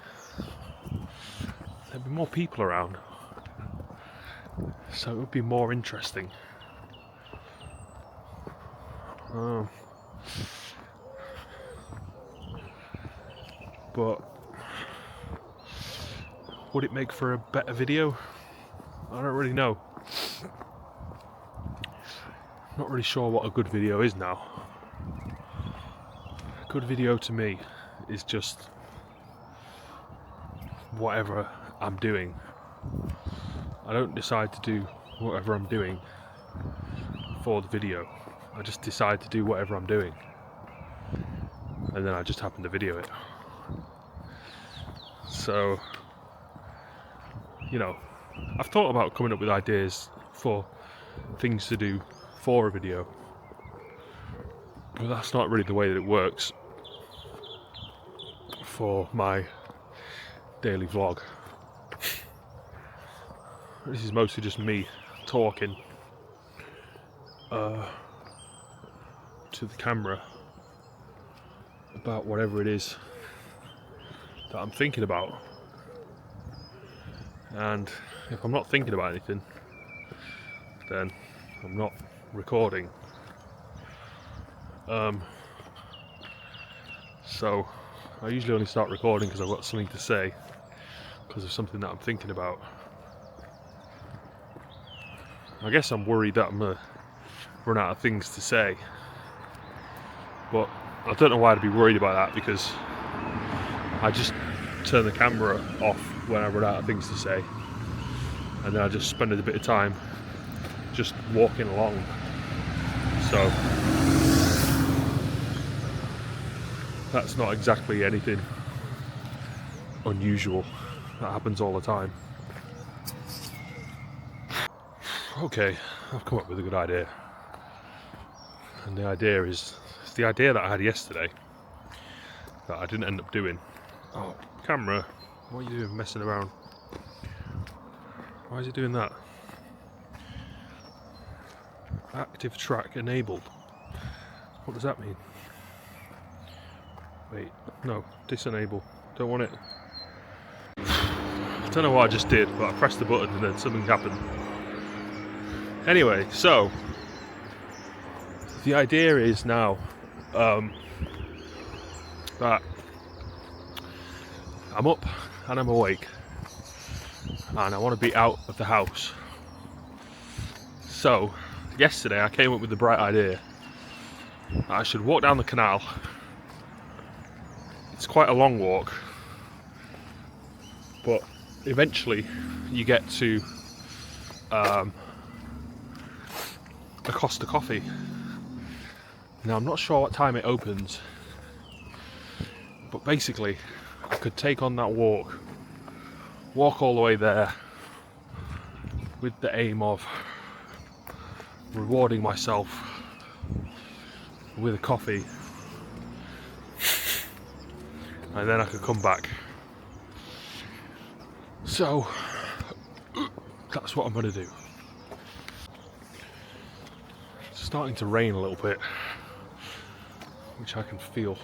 there'd be more people around. So it would be more interesting. But would it make for a better video? I don't really know. I'm not really sure what a good video is now. A good video to me is just whatever I'm doing. I don't decide to do whatever I'm doing for the video. I just decide to do whatever I'm doing. And then I just happen to video it. So, you know, I've thought about coming up with ideas for things to do for a video, but that's not really the way that it works for my daily vlog. This is mostly just me talking to the camera about whatever it is that I'm thinking about. And if I'm not thinking about anything, then I'm not recording. So I usually only start recording because I've got something to say, because of something that I'm thinking about. I guess I'm worried that I'm gonna run out of things to say, but I don't know why I'd be worried about that, because I just turn the camera off when I run out of things to say, and then I just spend a bit of time just walking along. So that's not exactly anything unusual. That happens all the time. Okay, I've come up with a good idea. And the idea is, it's the idea that I had yesterday that I didn't end up doing. Oh, camera, what are you doing messing around? Why is it doing that? Active track enabled. What does that mean? Wait, no, disable. Don't want it. I don't know what I just did, but I pressed the button and then something happened. Anyway, so the idea is now that I'm up and I'm awake and I want to be out of the house. So yesterday I came up with the bright idea that I should walk down the canal. It's quite a long walk, but eventually you get to a Costa Coffee. Now I'm not sure what time it opens, but basically I could take on that walk all the way there with the aim of rewarding myself with a coffee, and then I could come back. So that's what I'm going to do. It's starting to rain a little bit, which I can feel.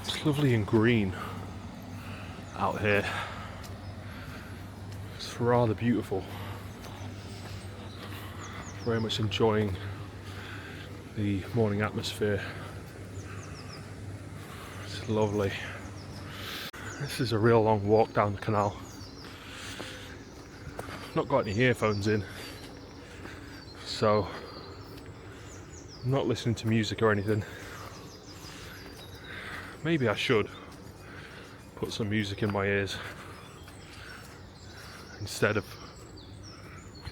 It's lovely and green out here. It's rather beautiful. Very much enjoying the morning atmosphere. It's lovely. This is a real long walk down the canal. Not got any earphones in, so I'm not listening to music or anything. Maybe I should put some music in my ears instead of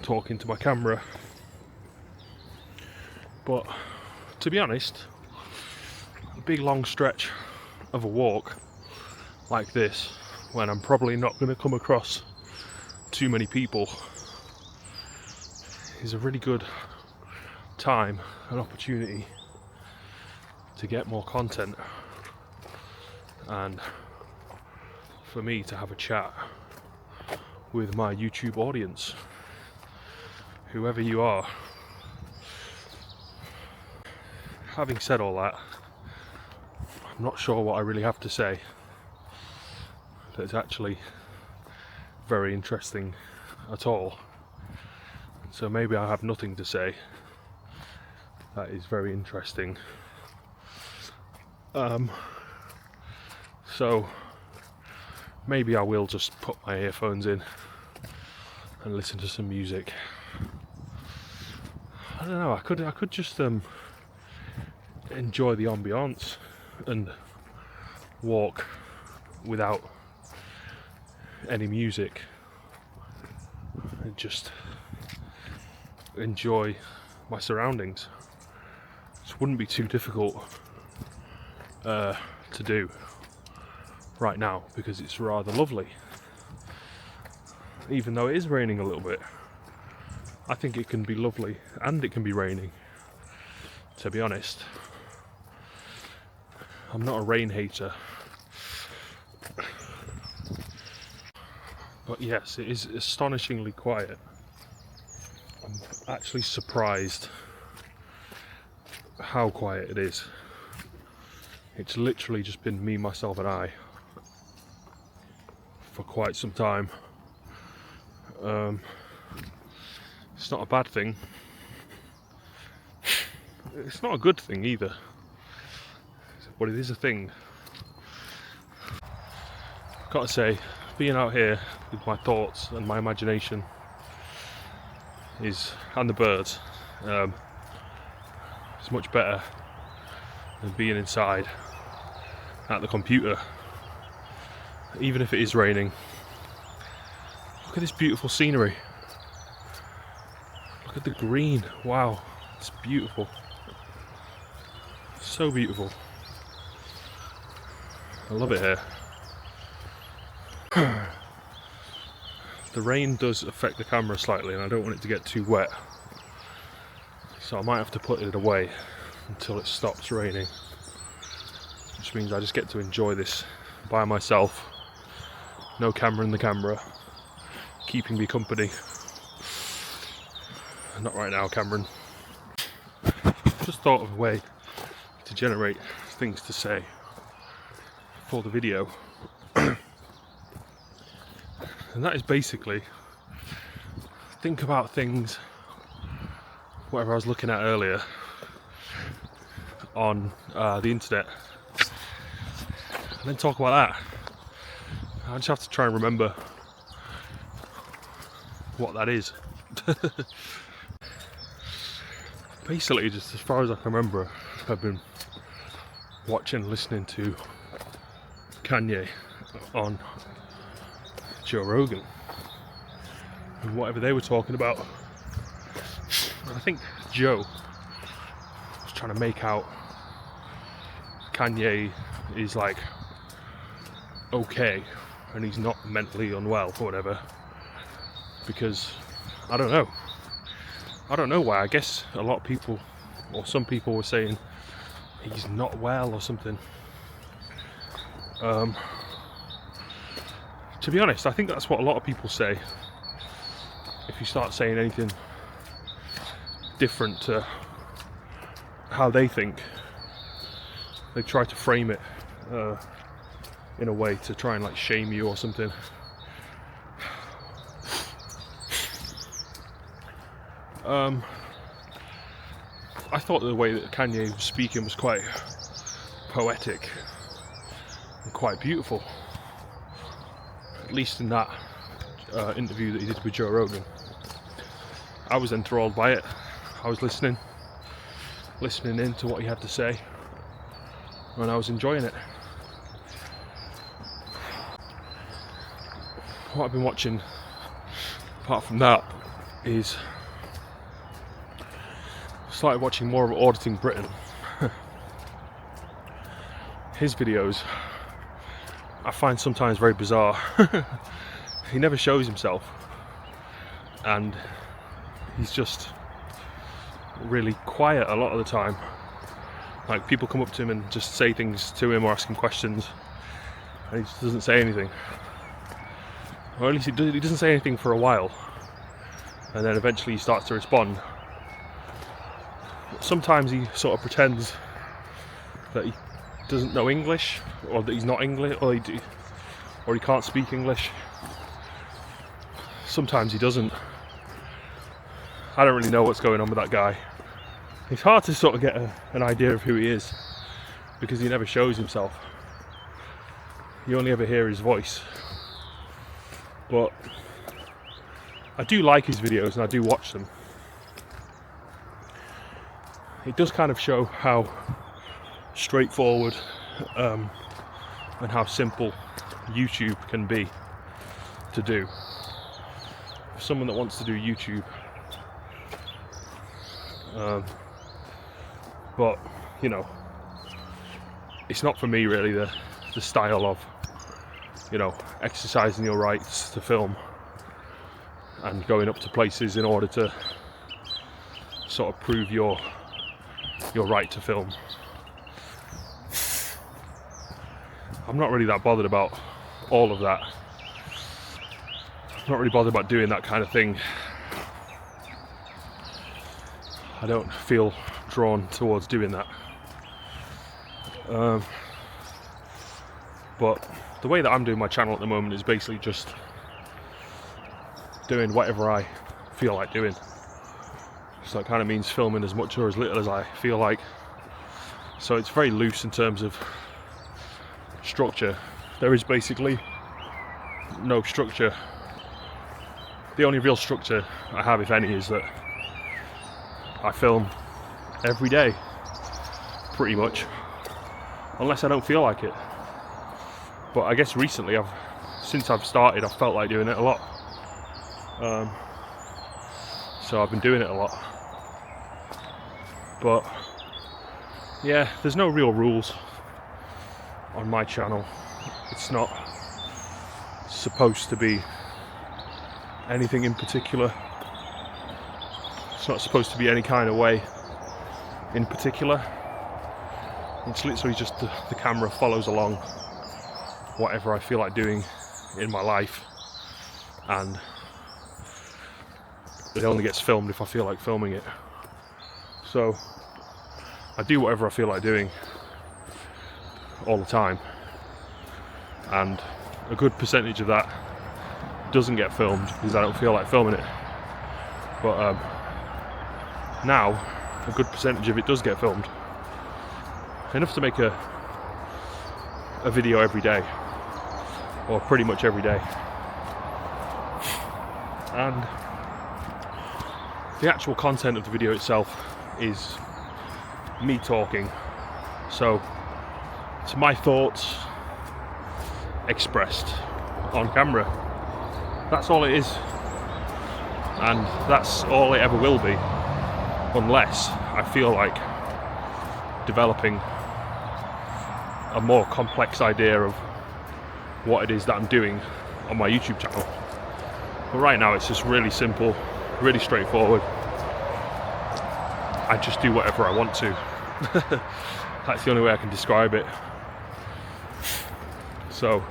talking to my camera. But to be honest, a big long stretch of a walk like this, when I'm probably not going to come across too many people, is a really good time and opportunity to get more content and for me to have a chat with my YouTube audience, whoever you are. Having said all that, I'm not sure what I really have to say that's actually very interesting at all. So maybe I have nothing to say that is very interesting. So maybe I will just put my earphones in and listen to some music. I don't know, I could just enjoy the ambiance and walk without any music and just enjoy my surroundings. This wouldn't be too difficult to do right now because it's rather lovely. Even though it is raining a little bit, I think it can be lovely and it can be raining, to be honest. I'm not a rain hater. But yes, it is astonishingly quiet. I'm actually surprised how quiet it is. It's literally just been me, myself and I for quite some time. It's not a bad thing. It's not a good thing either. But it is a thing. I've got to say, being out here with my thoughts and my imagination and the birds, is much better than being inside at the computer, even if it is raining. Look at this beautiful scenery. Look at the green. Wow, it's beautiful. So beautiful. I love it here. The rain does affect the camera slightly and I don't want it to get too wet. So I might have to put it away until it stops raining. Which means I just get to enjoy this by myself. No camera in the camera. Keeping me company. Not right now, Cameron. Just thought of a way to generate things to say for the video. And that is basically think about things, whatever I was looking at earlier on the internet, and then talk about that. I just have to try and remember what that is. Basically, just as far as I can remember, I've been watching and listening to Kanye on Joe Rogan and whatever they were talking about. I think Joe was trying to make out Kanye is like okay and he's not mentally unwell or whatever, because I don't know why. I guess a lot of people, or some people, were saying he's not well or something. To be honest, I think that's what a lot of people say. If you start saying anything different to how they think, they try to frame it in a way to try and like shame you or something. I thought the way that Kanye was speaking was quite poetic and quite beautiful, at least in that interview that he did with Joe Rogan. I was enthralled by it. I was listening in to what he had to say, and I was enjoying it. What I've been watching apart from that is started watching more of Auditing Britain. His videos I find sometimes very bizarre. He never shows himself, and he's just really quiet a lot of the time. Like, people come up to him and just say things to him or ask him questions, and he just doesn't say anything. Or at least he doesn't say anything for a while, and then eventually he starts to respond. Sometimes he sort of pretends that he doesn't know English, or that he's not English, or he can't speak English. Sometimes he doesn't. I don't really know what's going on with that guy. It's hard to sort of get an idea of who he is, because he never shows himself. You only ever hear his voice. But I do like his videos and I do watch them. It does kind of show how straightforward and how simple YouTube can be to do. For someone that wants to do YouTube, but you know, it's not for me really, the style of, you know, exercising your rights to film and going up to places in order to sort of prove your right to film. I'm not really that bothered about all of that. I'm not really bothered about doing that kind of thing. I don't feel drawn towards doing that. But the way that I'm doing my channel at the moment is basically just doing whatever I feel like doing. So that kind of means filming as much or as little as I feel like. So it's very loose in terms of structure. There is basically no structure. The only real structure I have, if any, is that I film every day, pretty much, unless I don't feel like it. But I guess recently, since I've started, I've felt like doing it a lot. So I've been doing it a lot. But yeah, there's no real rules. on my channel. It's not supposed to be anything in particular. It's not supposed to be any kind of way in particular. It's literally just the camera follows along whatever I feel like doing in my life, and it only gets filmed if I feel like filming it. So I do whatever I feel like doing all the time, and a good percentage of that doesn't get filmed because I don't feel like filming it. But now a good percentage of it does get filmed, enough to make a video every day, or pretty much every day. And the actual content of the video itself is me talking, so it's my thoughts expressed on camera. That's all it is, and that's all it ever will be, unless I feel like developing a more complex idea of what it is that I'm doing on my YouTube channel. But right now it's just really simple, really straightforward. I just do whatever I want to. That's the only way I can describe it. So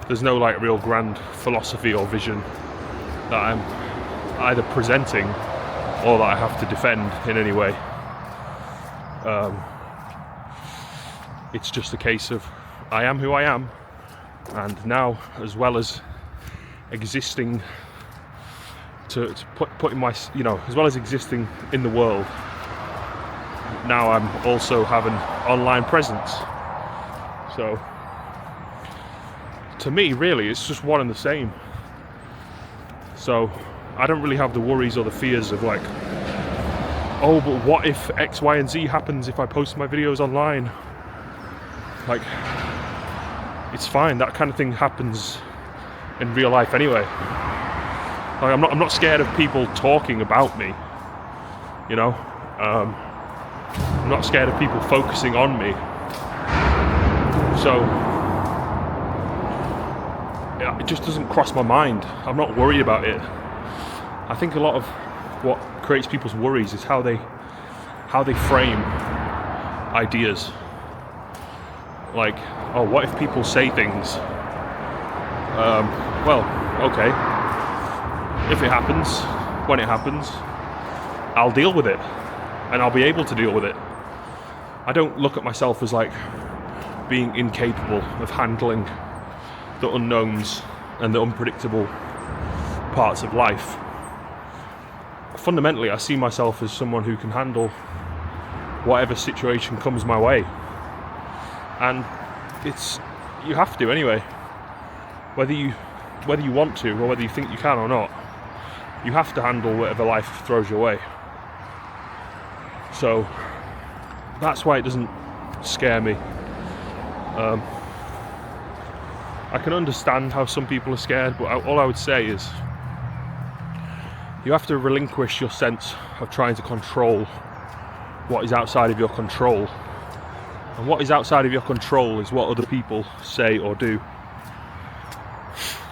there's no like real grand philosophy or vision that I'm either presenting or that I have to defend in any way. It's just a case of I am who I am, and now, as well as existing putting my, as well as existing in the world, now I'm also having online presence. So to me, really, it's just one and the same. So I don't really have the worries or the fears of like, oh, but what if X, Y, and Z happens if I post my videos online? Like, it's fine. That kind of thing happens in real life anyway. Like, I'm not scared of people talking about me. I'm not scared of people focusing on me. So yeah, it just doesn't cross my mind. I'm not worried about it. I think a lot of what creates people's worries is how they frame ideas. Like, oh, what if people say things? Well, okay. If it happens, when it happens, I'll deal with it, and I'll be able to deal with it. I don't look at myself as like being incapable of handling the unknowns and the unpredictable parts of life. Fundamentally, I see myself as someone who can handle whatever situation comes my way. And you have to anyway, whether you want to or whether you think you can or not, you have to handle whatever life throws your way. So that's why it doesn't scare me. I can understand how some people are scared, but all I would say is you have to relinquish your sense of trying to control what is outside of your control. And what is outside of your control is what other people say or do.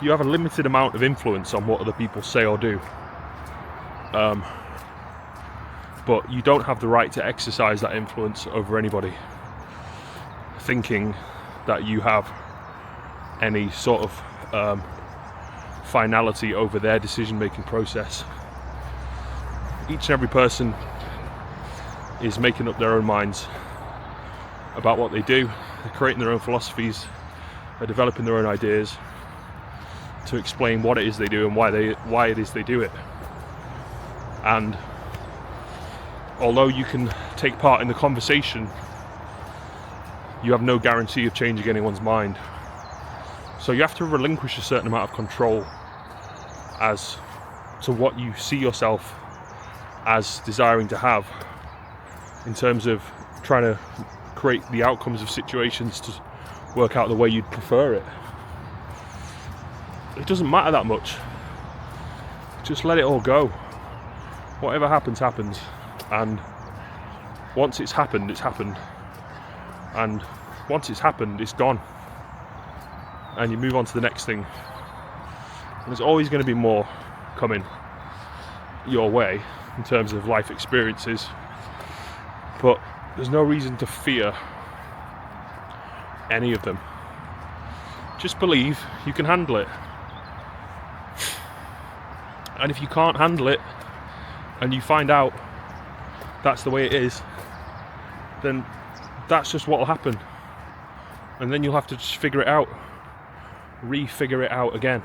You have a limited amount of influence on what other people say or do. But you don't have the right to exercise that influence over anybody, thinking that you have any sort of finality over their decision-making process. Each and every person is making up their own minds about what they do. They're creating their own philosophies, they're developing their own ideas to explain what it is they do and why it is they do it. And although you can take part in the conversation, you have no guarantee of changing anyone's mind. So you have to relinquish a certain amount of control as to what you see yourself as desiring to have, in terms of trying to create the outcomes of situations to work out the way you'd prefer it. It doesn't matter that much. Just let it all go. Whatever happens, happens. And once it's happened, it's happened. And once it's happened, it's gone, and you move on to the next thing. And there's always going to be more coming your way in terms of life experiences, but there's no reason to fear any of them. Just believe you can handle it. And if you can't handle it and you find out that's the way it is, then that's just what will happen. And then you'll have to just figure it out, re-figure it out again.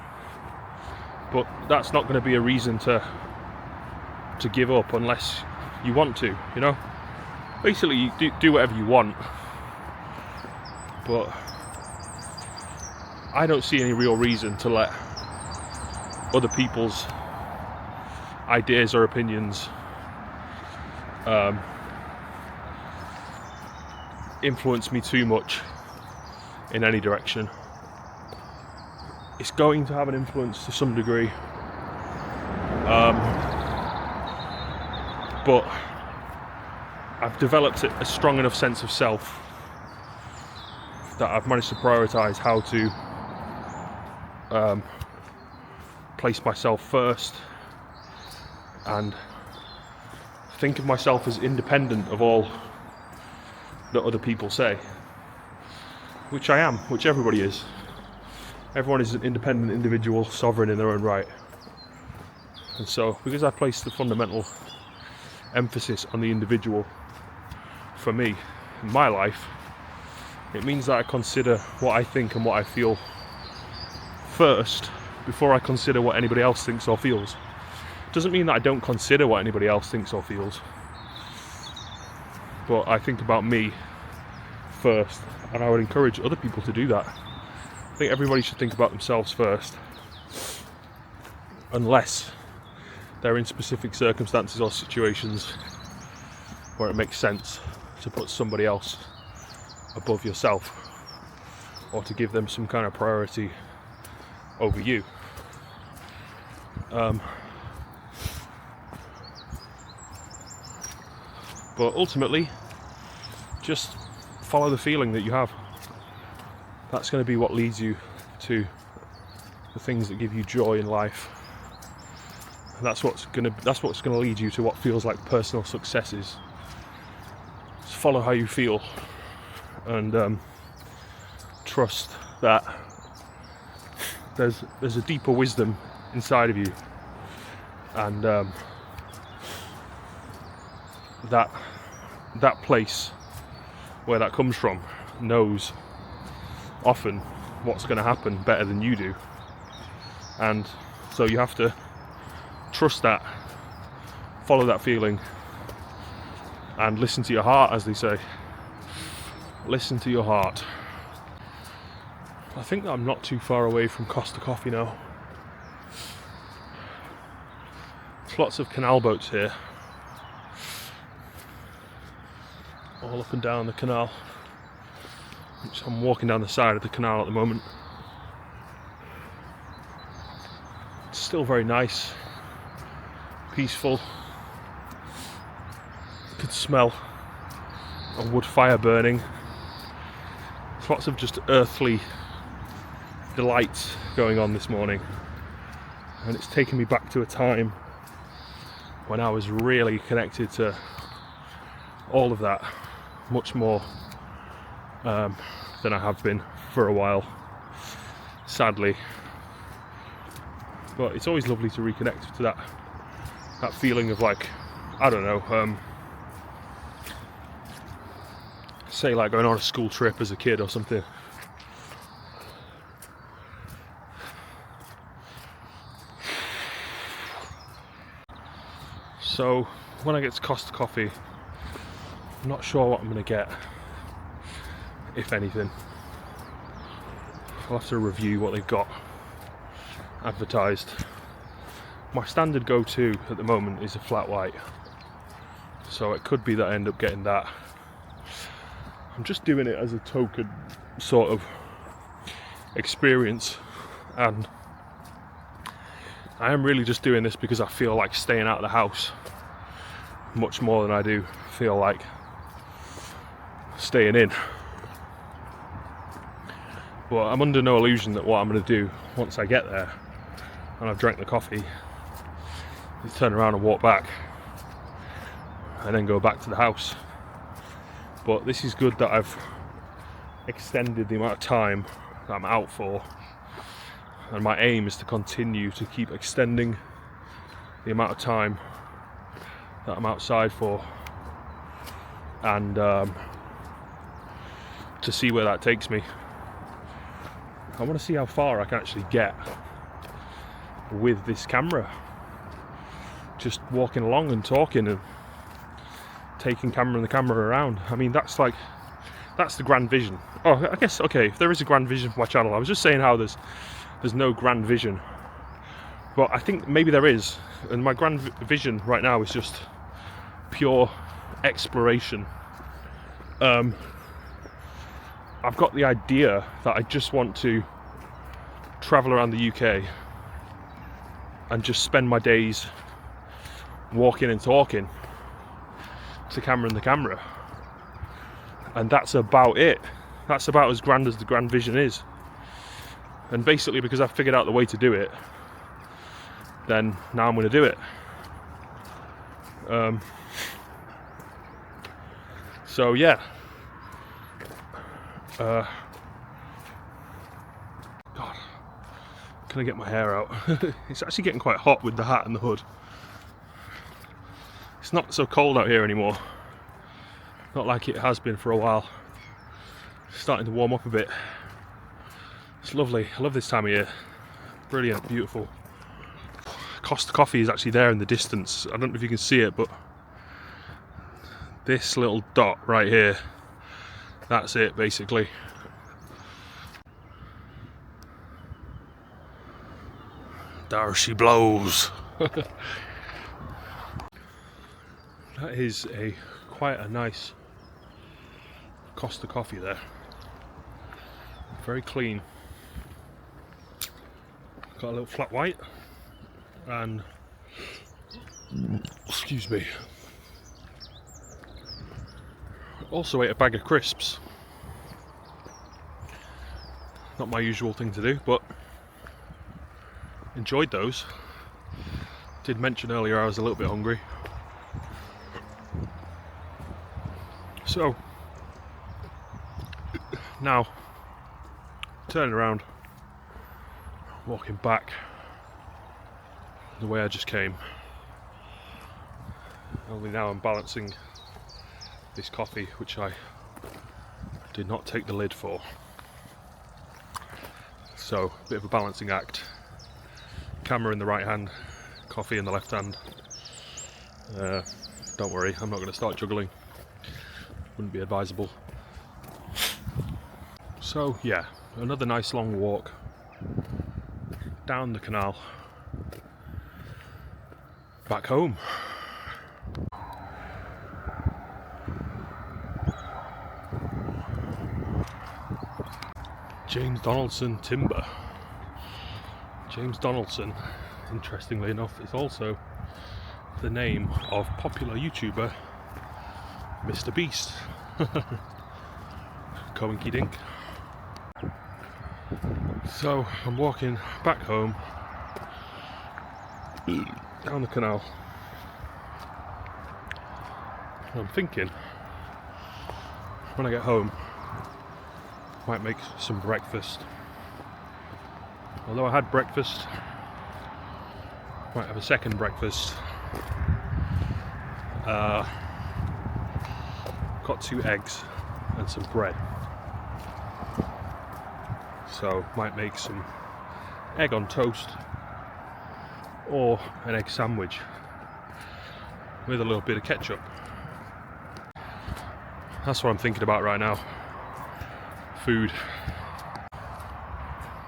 But that's not going to be a reason to give up unless you want to, you know? Basically, you do whatever you want. But I don't see any real reason to let other people's ideas or opinions influence me too much in any direction. It's going to have an influence to some degree, but I've developed a strong enough sense of self that I've managed to prioritize how to place myself first and think of myself as independent of all that other people say, which I am, which everybody is. Everyone is an independent individual, sovereign in their own right. And so, because I place the fundamental emphasis on the individual for me in my life, it means that I consider what I think and what I feel first before I consider what anybody else thinks or feels. It doesn't mean that I don't consider what anybody else thinks or feels, but I think about me first, and I would encourage other people to do that. I think everybody should think about themselves first, unless they're in specific circumstances or situations where it makes sense to put somebody else above yourself, or to give them some kind of priority over you. But ultimately, just follow the feeling that you have. That's going to be what leads you to the things that give you joy in life. And that's what's going to lead you to what feels like personal successes. Just follow how you feel, and trust that there's a deeper wisdom inside of you, and that place where that comes from knows often what's going to happen better than you do, and so you have to trust that, follow that feeling, and listen to your heart, as they say. Listen to your heart. I think that I'm not too far away from Costa Coffee now. There's lots of canal boats here, all up and down the canal. I'm walking down the side of the canal at the moment. It's still very nice, peaceful. You could smell a wood fire burning. There's lots of just earthly delights going on this morning, and it's taken me back to a time when I was really connected to all of that, much more than I have been for a while, sadly. But it's always lovely to reconnect to that feeling of, like, I don't know, say like going on a school trip as a kid or something. So when I get to Costa Coffee, I'm not sure what I'm going to get, if anything. I'll have to review what they've got advertised. My standard go-to at the moment is a flat white, so it could be that I end up getting that. I'm just doing it as a token sort of experience, and I am really just doing this because I feel like staying out of the house much more than I do feel like staying in. But I'm under no illusion that what I'm going to do once I get there and I've drank the coffee is turn around and walk back and then go back to the house. But this is good that I've extended the amount of time that I'm out for, and my aim is to continue to keep extending the amount of time that I'm outside for, and to see where that takes me. I want to see how far I can actually get with this camera, just walking along and talking and taking the camera around. I mean, that's the grand vision. Oh, I guess, okay, if there is a grand vision for my channel, I was just saying how there's no grand vision, but I think maybe there is, and my grand vision right now is just pure exploration. I've got the idea that I just want to travel around the UK and just spend my days walking and talking to the camera, and that's about it. That's about as grand as the grand vision is. And basically, because I've figured out the way to do it, then now I'm going to do it. So yeah. God, can I get my hair out? It's actually getting quite hot with the hat and the hood. It's not so cold out here anymore. Not like it has been for a while. It's starting to warm up a bit. It's lovely. I love this time of year. Brilliant, beautiful. Costa Coffee is actually there in the distance. I don't know if you can see it, but this little dot right here, that's it basically. There she blows. That is quite a nice Costa Coffee there. Very clean. Got a little flat white and, excuse me, also ate a bag of crisps. Not my usual thing to do, but enjoyed those. Did mention earlier I was a little bit hungry. So now turning around, walking back the way I just came. Only now I'm balancing this coffee, which I did not take the lid for. So, a bit of a balancing act. Camera in the right hand, coffee in the left hand. Don't worry, I'm not going to start juggling. Wouldn't be advisable. So yeah, another nice long walk down the canal, back home. James Donaldson Timber. James Donaldson, interestingly enough, is also the name of popular YouTuber Mr. Beast. Coinky dink. So I'm walking back home down the canal. I'm thinking when I get home, might make some breakfast. Although I had breakfast, might have a second breakfast. Got 2 eggs and some bread. So might make some egg on toast or an egg sandwich with a little bit of ketchup. That's what I'm thinking about right now. Food.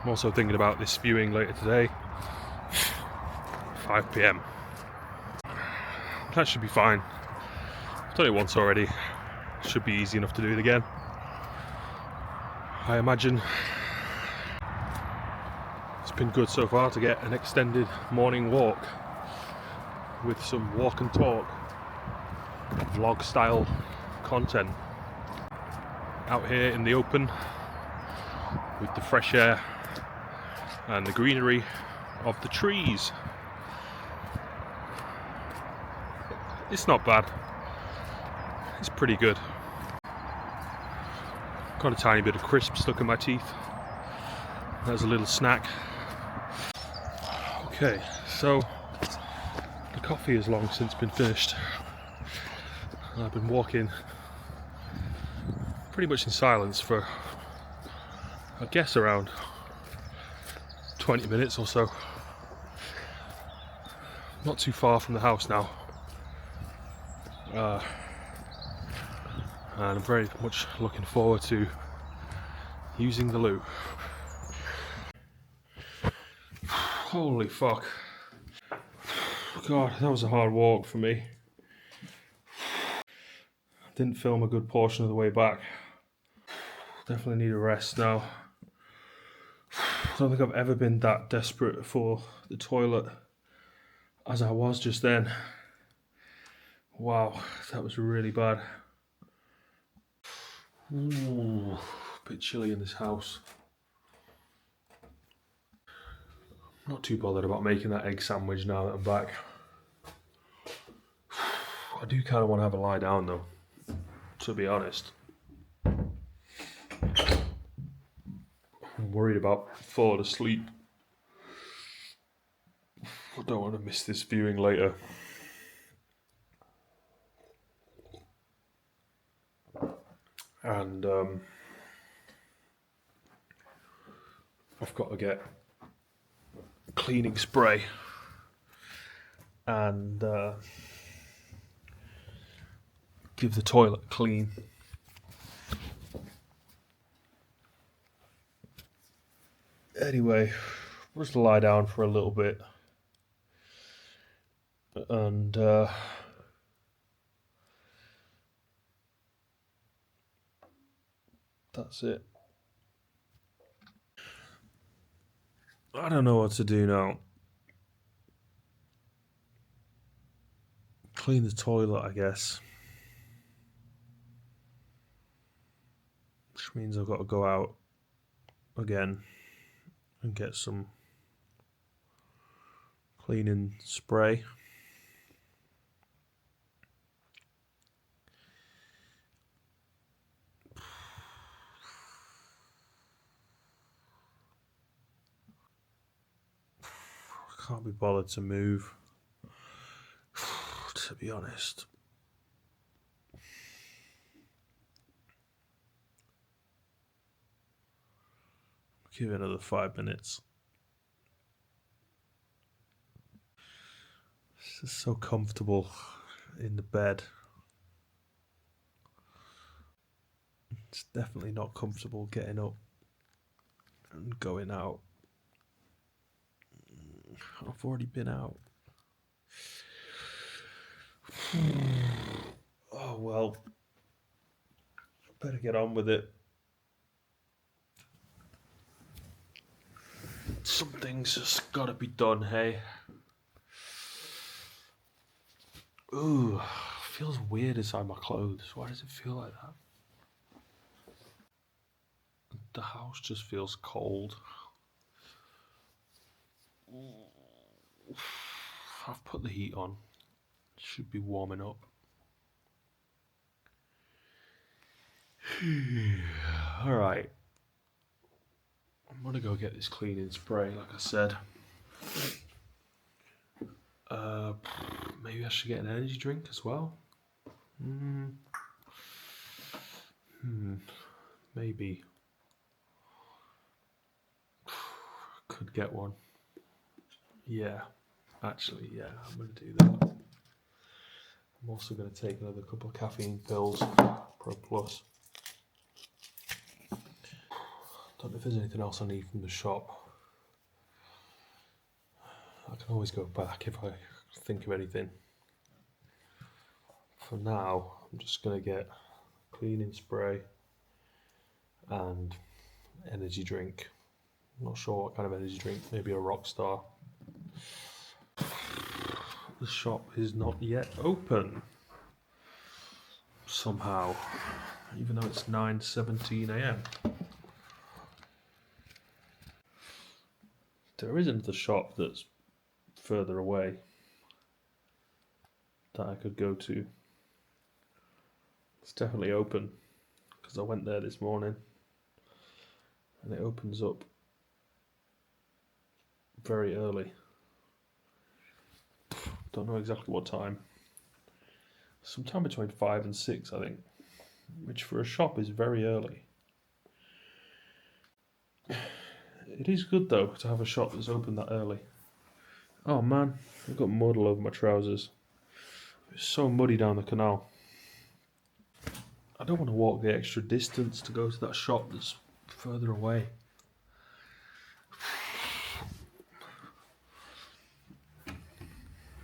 I'm also thinking about this viewing later today, 5 PM. That should be fine. I've done it once already. Should be easy enough to do it again, I imagine. It's been good so far to get an extended morning walk with some walk and talk vlog style content out here in the open with the fresh air and the greenery of the trees. It's not bad. It's pretty good. Got a tiny bit of crisp stuck in my teeth. There's a little snack. Okay, so the coffee has long since been finished. I've been walking pretty much in silence for, I guess, around 20 minutes or so. Not too far from the house now. And I'm very much looking forward to using the loo. Holy fuck. God, that was a hard walk for me. Didn't film a good portion of the way back. Definitely need a rest now. I don't think I've ever been that desperate for the toilet as I was just then. Wow, that was really bad. Ooh, a bit chilly in this house. Not too bothered about making that egg sandwich now that I'm back. I do kind of want to have a lie down though, to be honest. I'm worried about falling asleep. I don't want to miss this viewing later. And I've got to get cleaning spray and give the toilet a clean. Anyway, we'll just lie down for a little bit and that's it. I don't know what to do now. Clean the toilet, I guess. Which means I've got to go out again and get some cleaning spray. I can't be bothered to move, to be honest. Give it another 5 minutes. It's just so comfortable in the bed. It's definitely not comfortable getting up and going out. I've already been out. Oh well. Better get on with it. Something's just gotta be done, hey? Ooh, feels weird inside my clothes. Why does it feel like that? The house just feels cold. I've put the heat on. Should be warming up. Alright. I'm gonna go get this cleaning spray, like I said. Maybe I should get an energy drink as well. Maybe. Could get one. Yeah, actually, yeah, I'm gonna do that. I'm also gonna take another couple of caffeine pills, Pro Plus. Don't know if there's anything else I need from the shop. I can always go back if I think of anything. For now, I'm just gonna get cleaning spray and energy drink. I'm not sure what kind of energy drink, maybe a Rockstar. The shop is not yet open. Somehow, even though it's 9:17 a.m. There is another shop that's further away that I could go to. It's definitely open because I went there this morning and it opens up very early. Don't know exactly what time. Sometime between 5 and 6, I think, which for a shop is very early. It is good though to have a shop that's open that early. Oh man, I've got mud all over my trousers. It's so muddy down the canal. I don't want to walk the extra distance to go to that shop that's further away.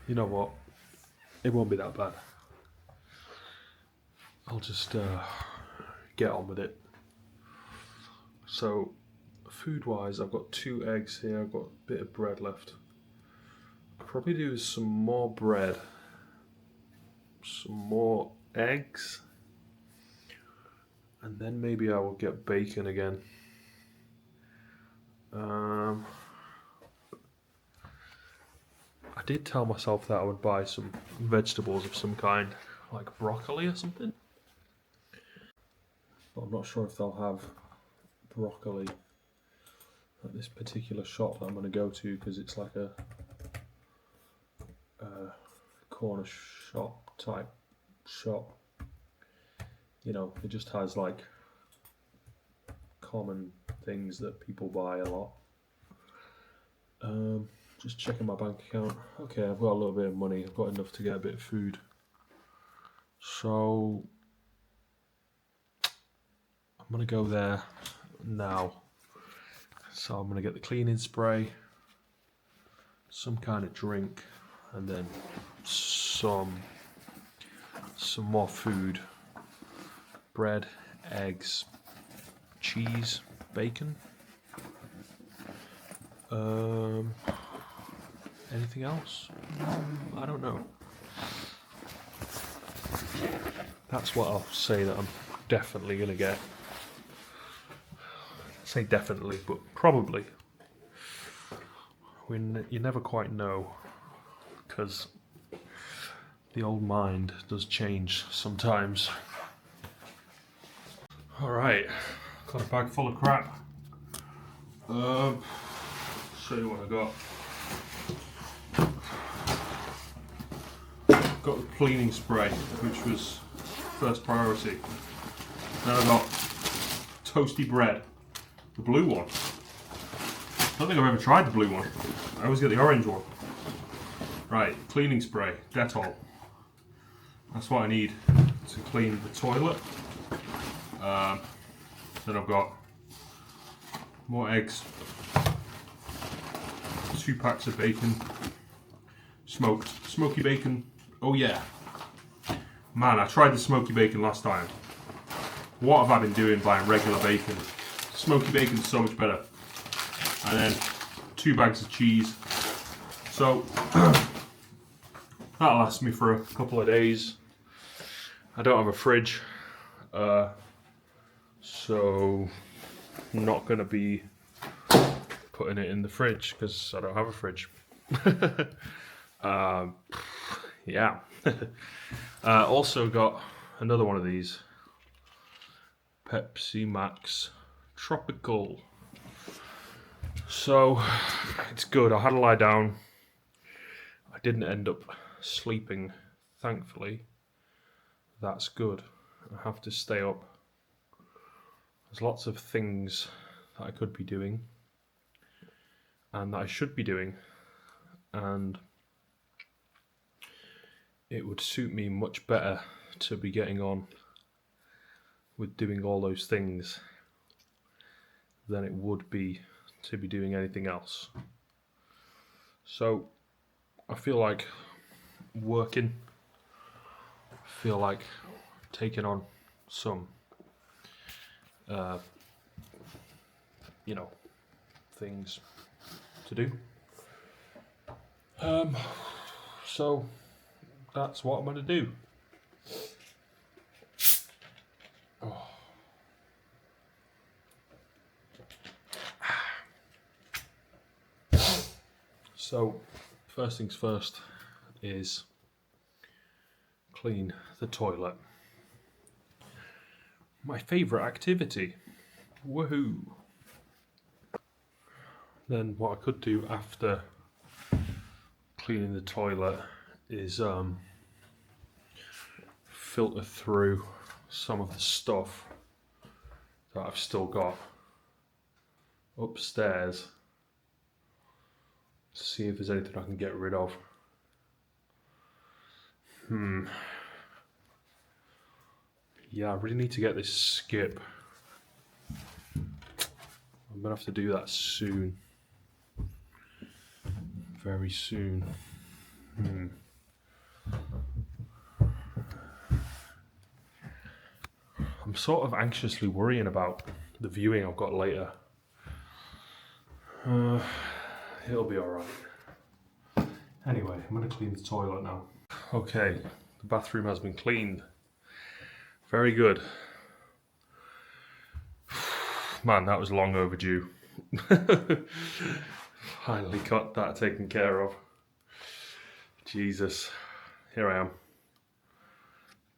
You know what? It won't be that bad. I'll just get on with it. So, food-wise, I've got 2 eggs here. I've got a bit of bread left. I'll probably do some more bread, some more eggs, and then maybe I will get bacon again. I did tell myself that I would buy some vegetables of some kind, like broccoli or something. But I'm not sure if they'll have broccoli at this particular shop that I'm going to go to, because it's like a corner shop type shop. You know, it just has like common things that people buy a lot. Just checking my bank account. Okay, I've got a little bit of money. I've got enough to get a bit of food. So I'm gonna go there now. So I'm gonna get the cleaning spray, some kind of drink, and then some more food. Bread, eggs, cheese, bacon. Anything else? I don't know. That's what I'll say that I'm definitely gonna get. I say definitely, but probably. You never quite know, because the old mind does change sometimes. Alright, got a bag full of crap. Show you what I got. Got the cleaning spray, which was first priority. Then I got toasty bread, the blue one. I don't think I've ever tried the blue one. I always get the orange one. Right, cleaning spray, Dettol. That's what I need to clean the toilet. Then I've got more eggs, 2 packs of bacon, smoky bacon. Oh yeah, man, I tried the smoky bacon last time. What have I been doing buying regular bacon? Smoky bacon's so much better. And then 2 bags of cheese. So that'll last me for a couple of days. I don't have a fridge, so I'm not going to be putting it in the fridge because I don't have a fridge. Yeah. Also got another one of these Pepsi Max Tropical. So it's good. I had to lie down. I didn't end up sleeping, thankfully. That's good. I have to stay up. There's lots of things that I could be doing and that I should be doing, and it would suit me much better to be getting on with doing all those things than it would be to be doing anything else. So I feel like working, I feel like taking on some things to do. So that's what I'm going to do. Oh. So, first things first is clean the toilet. My favourite activity. Woohoo! Then what I could do after cleaning the toilet is filter through some of the stuff that I've still got upstairs. See if there's anything I can get rid of. Yeah, I really need to get this skip. I'm gonna have to do that soon. Very soon. I'm sort of anxiously worrying about the viewing I've got later. It'll be alright. Anyway, I'm gonna clean the toilet now. Okay, the bathroom has been cleaned. Very good. Man, that was long overdue. Finally got that taken care of. Jesus, here I am.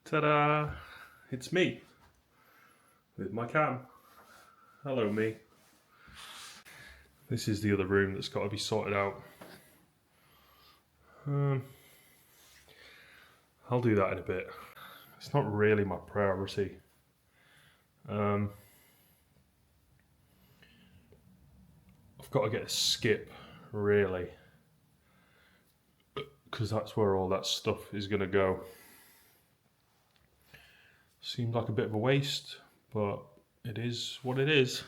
Ta-da! It's me with my cam. Hello, me. This is the other room that's got to be sorted out. I'll do that in a bit. It's not really my priority. I've got to get a skip, really, because that's where all that stuff is going to go. Seems like a bit of a waste, but it is what it is.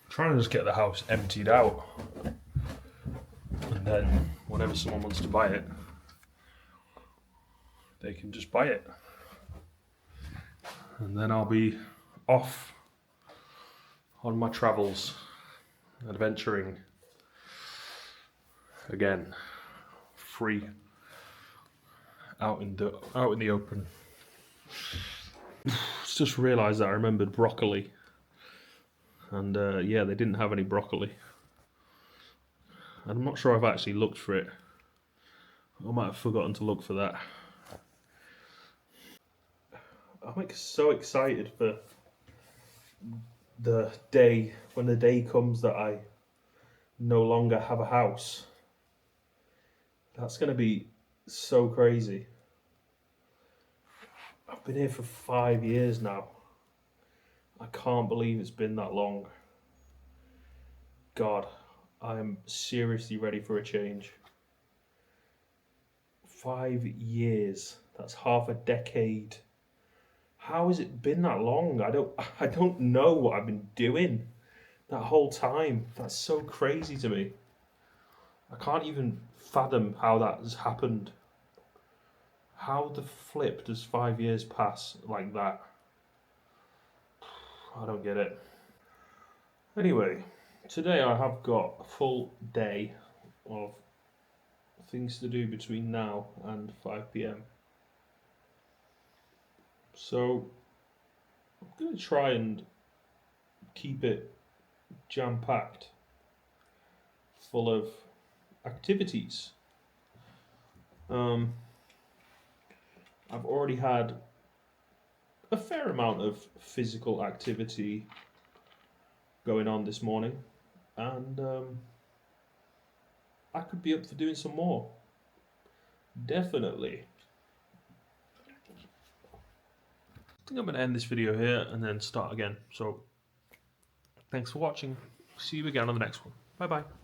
Trying to just get the house emptied out, and then whenever someone wants to buy it, they can just buy it, and then I'll be off on my travels, adventuring again, free, out in the open. Just realised that I remembered broccoli, and yeah, they didn't have any broccoli. And I'm not sure I've actually looked for it. I might have forgotten to look for that. I'm so excited for the day, when the day comes that I no longer have a house. That's going to be so crazy. I've been here for 5 years now. I can't believe it's been that long. God, I'm seriously ready for a change. 5 years, that's half a decade. How has it been that long? I don't know what I've been doing that whole time. That's so crazy to me. I can't even fathom how that has happened. How the flip does 5 years pass like that? I don't get it. Anyway, today I have got a full day of things to do between now and 5 p.m. So I'm going to try and keep it jam-packed, full of activities. I've already had a fair amount of physical activity going on this morning, and I could be up for doing some more. Definitely. I think I'm going to end this video here and then start again. So, thanks for watching. See you again on the next one. Bye bye.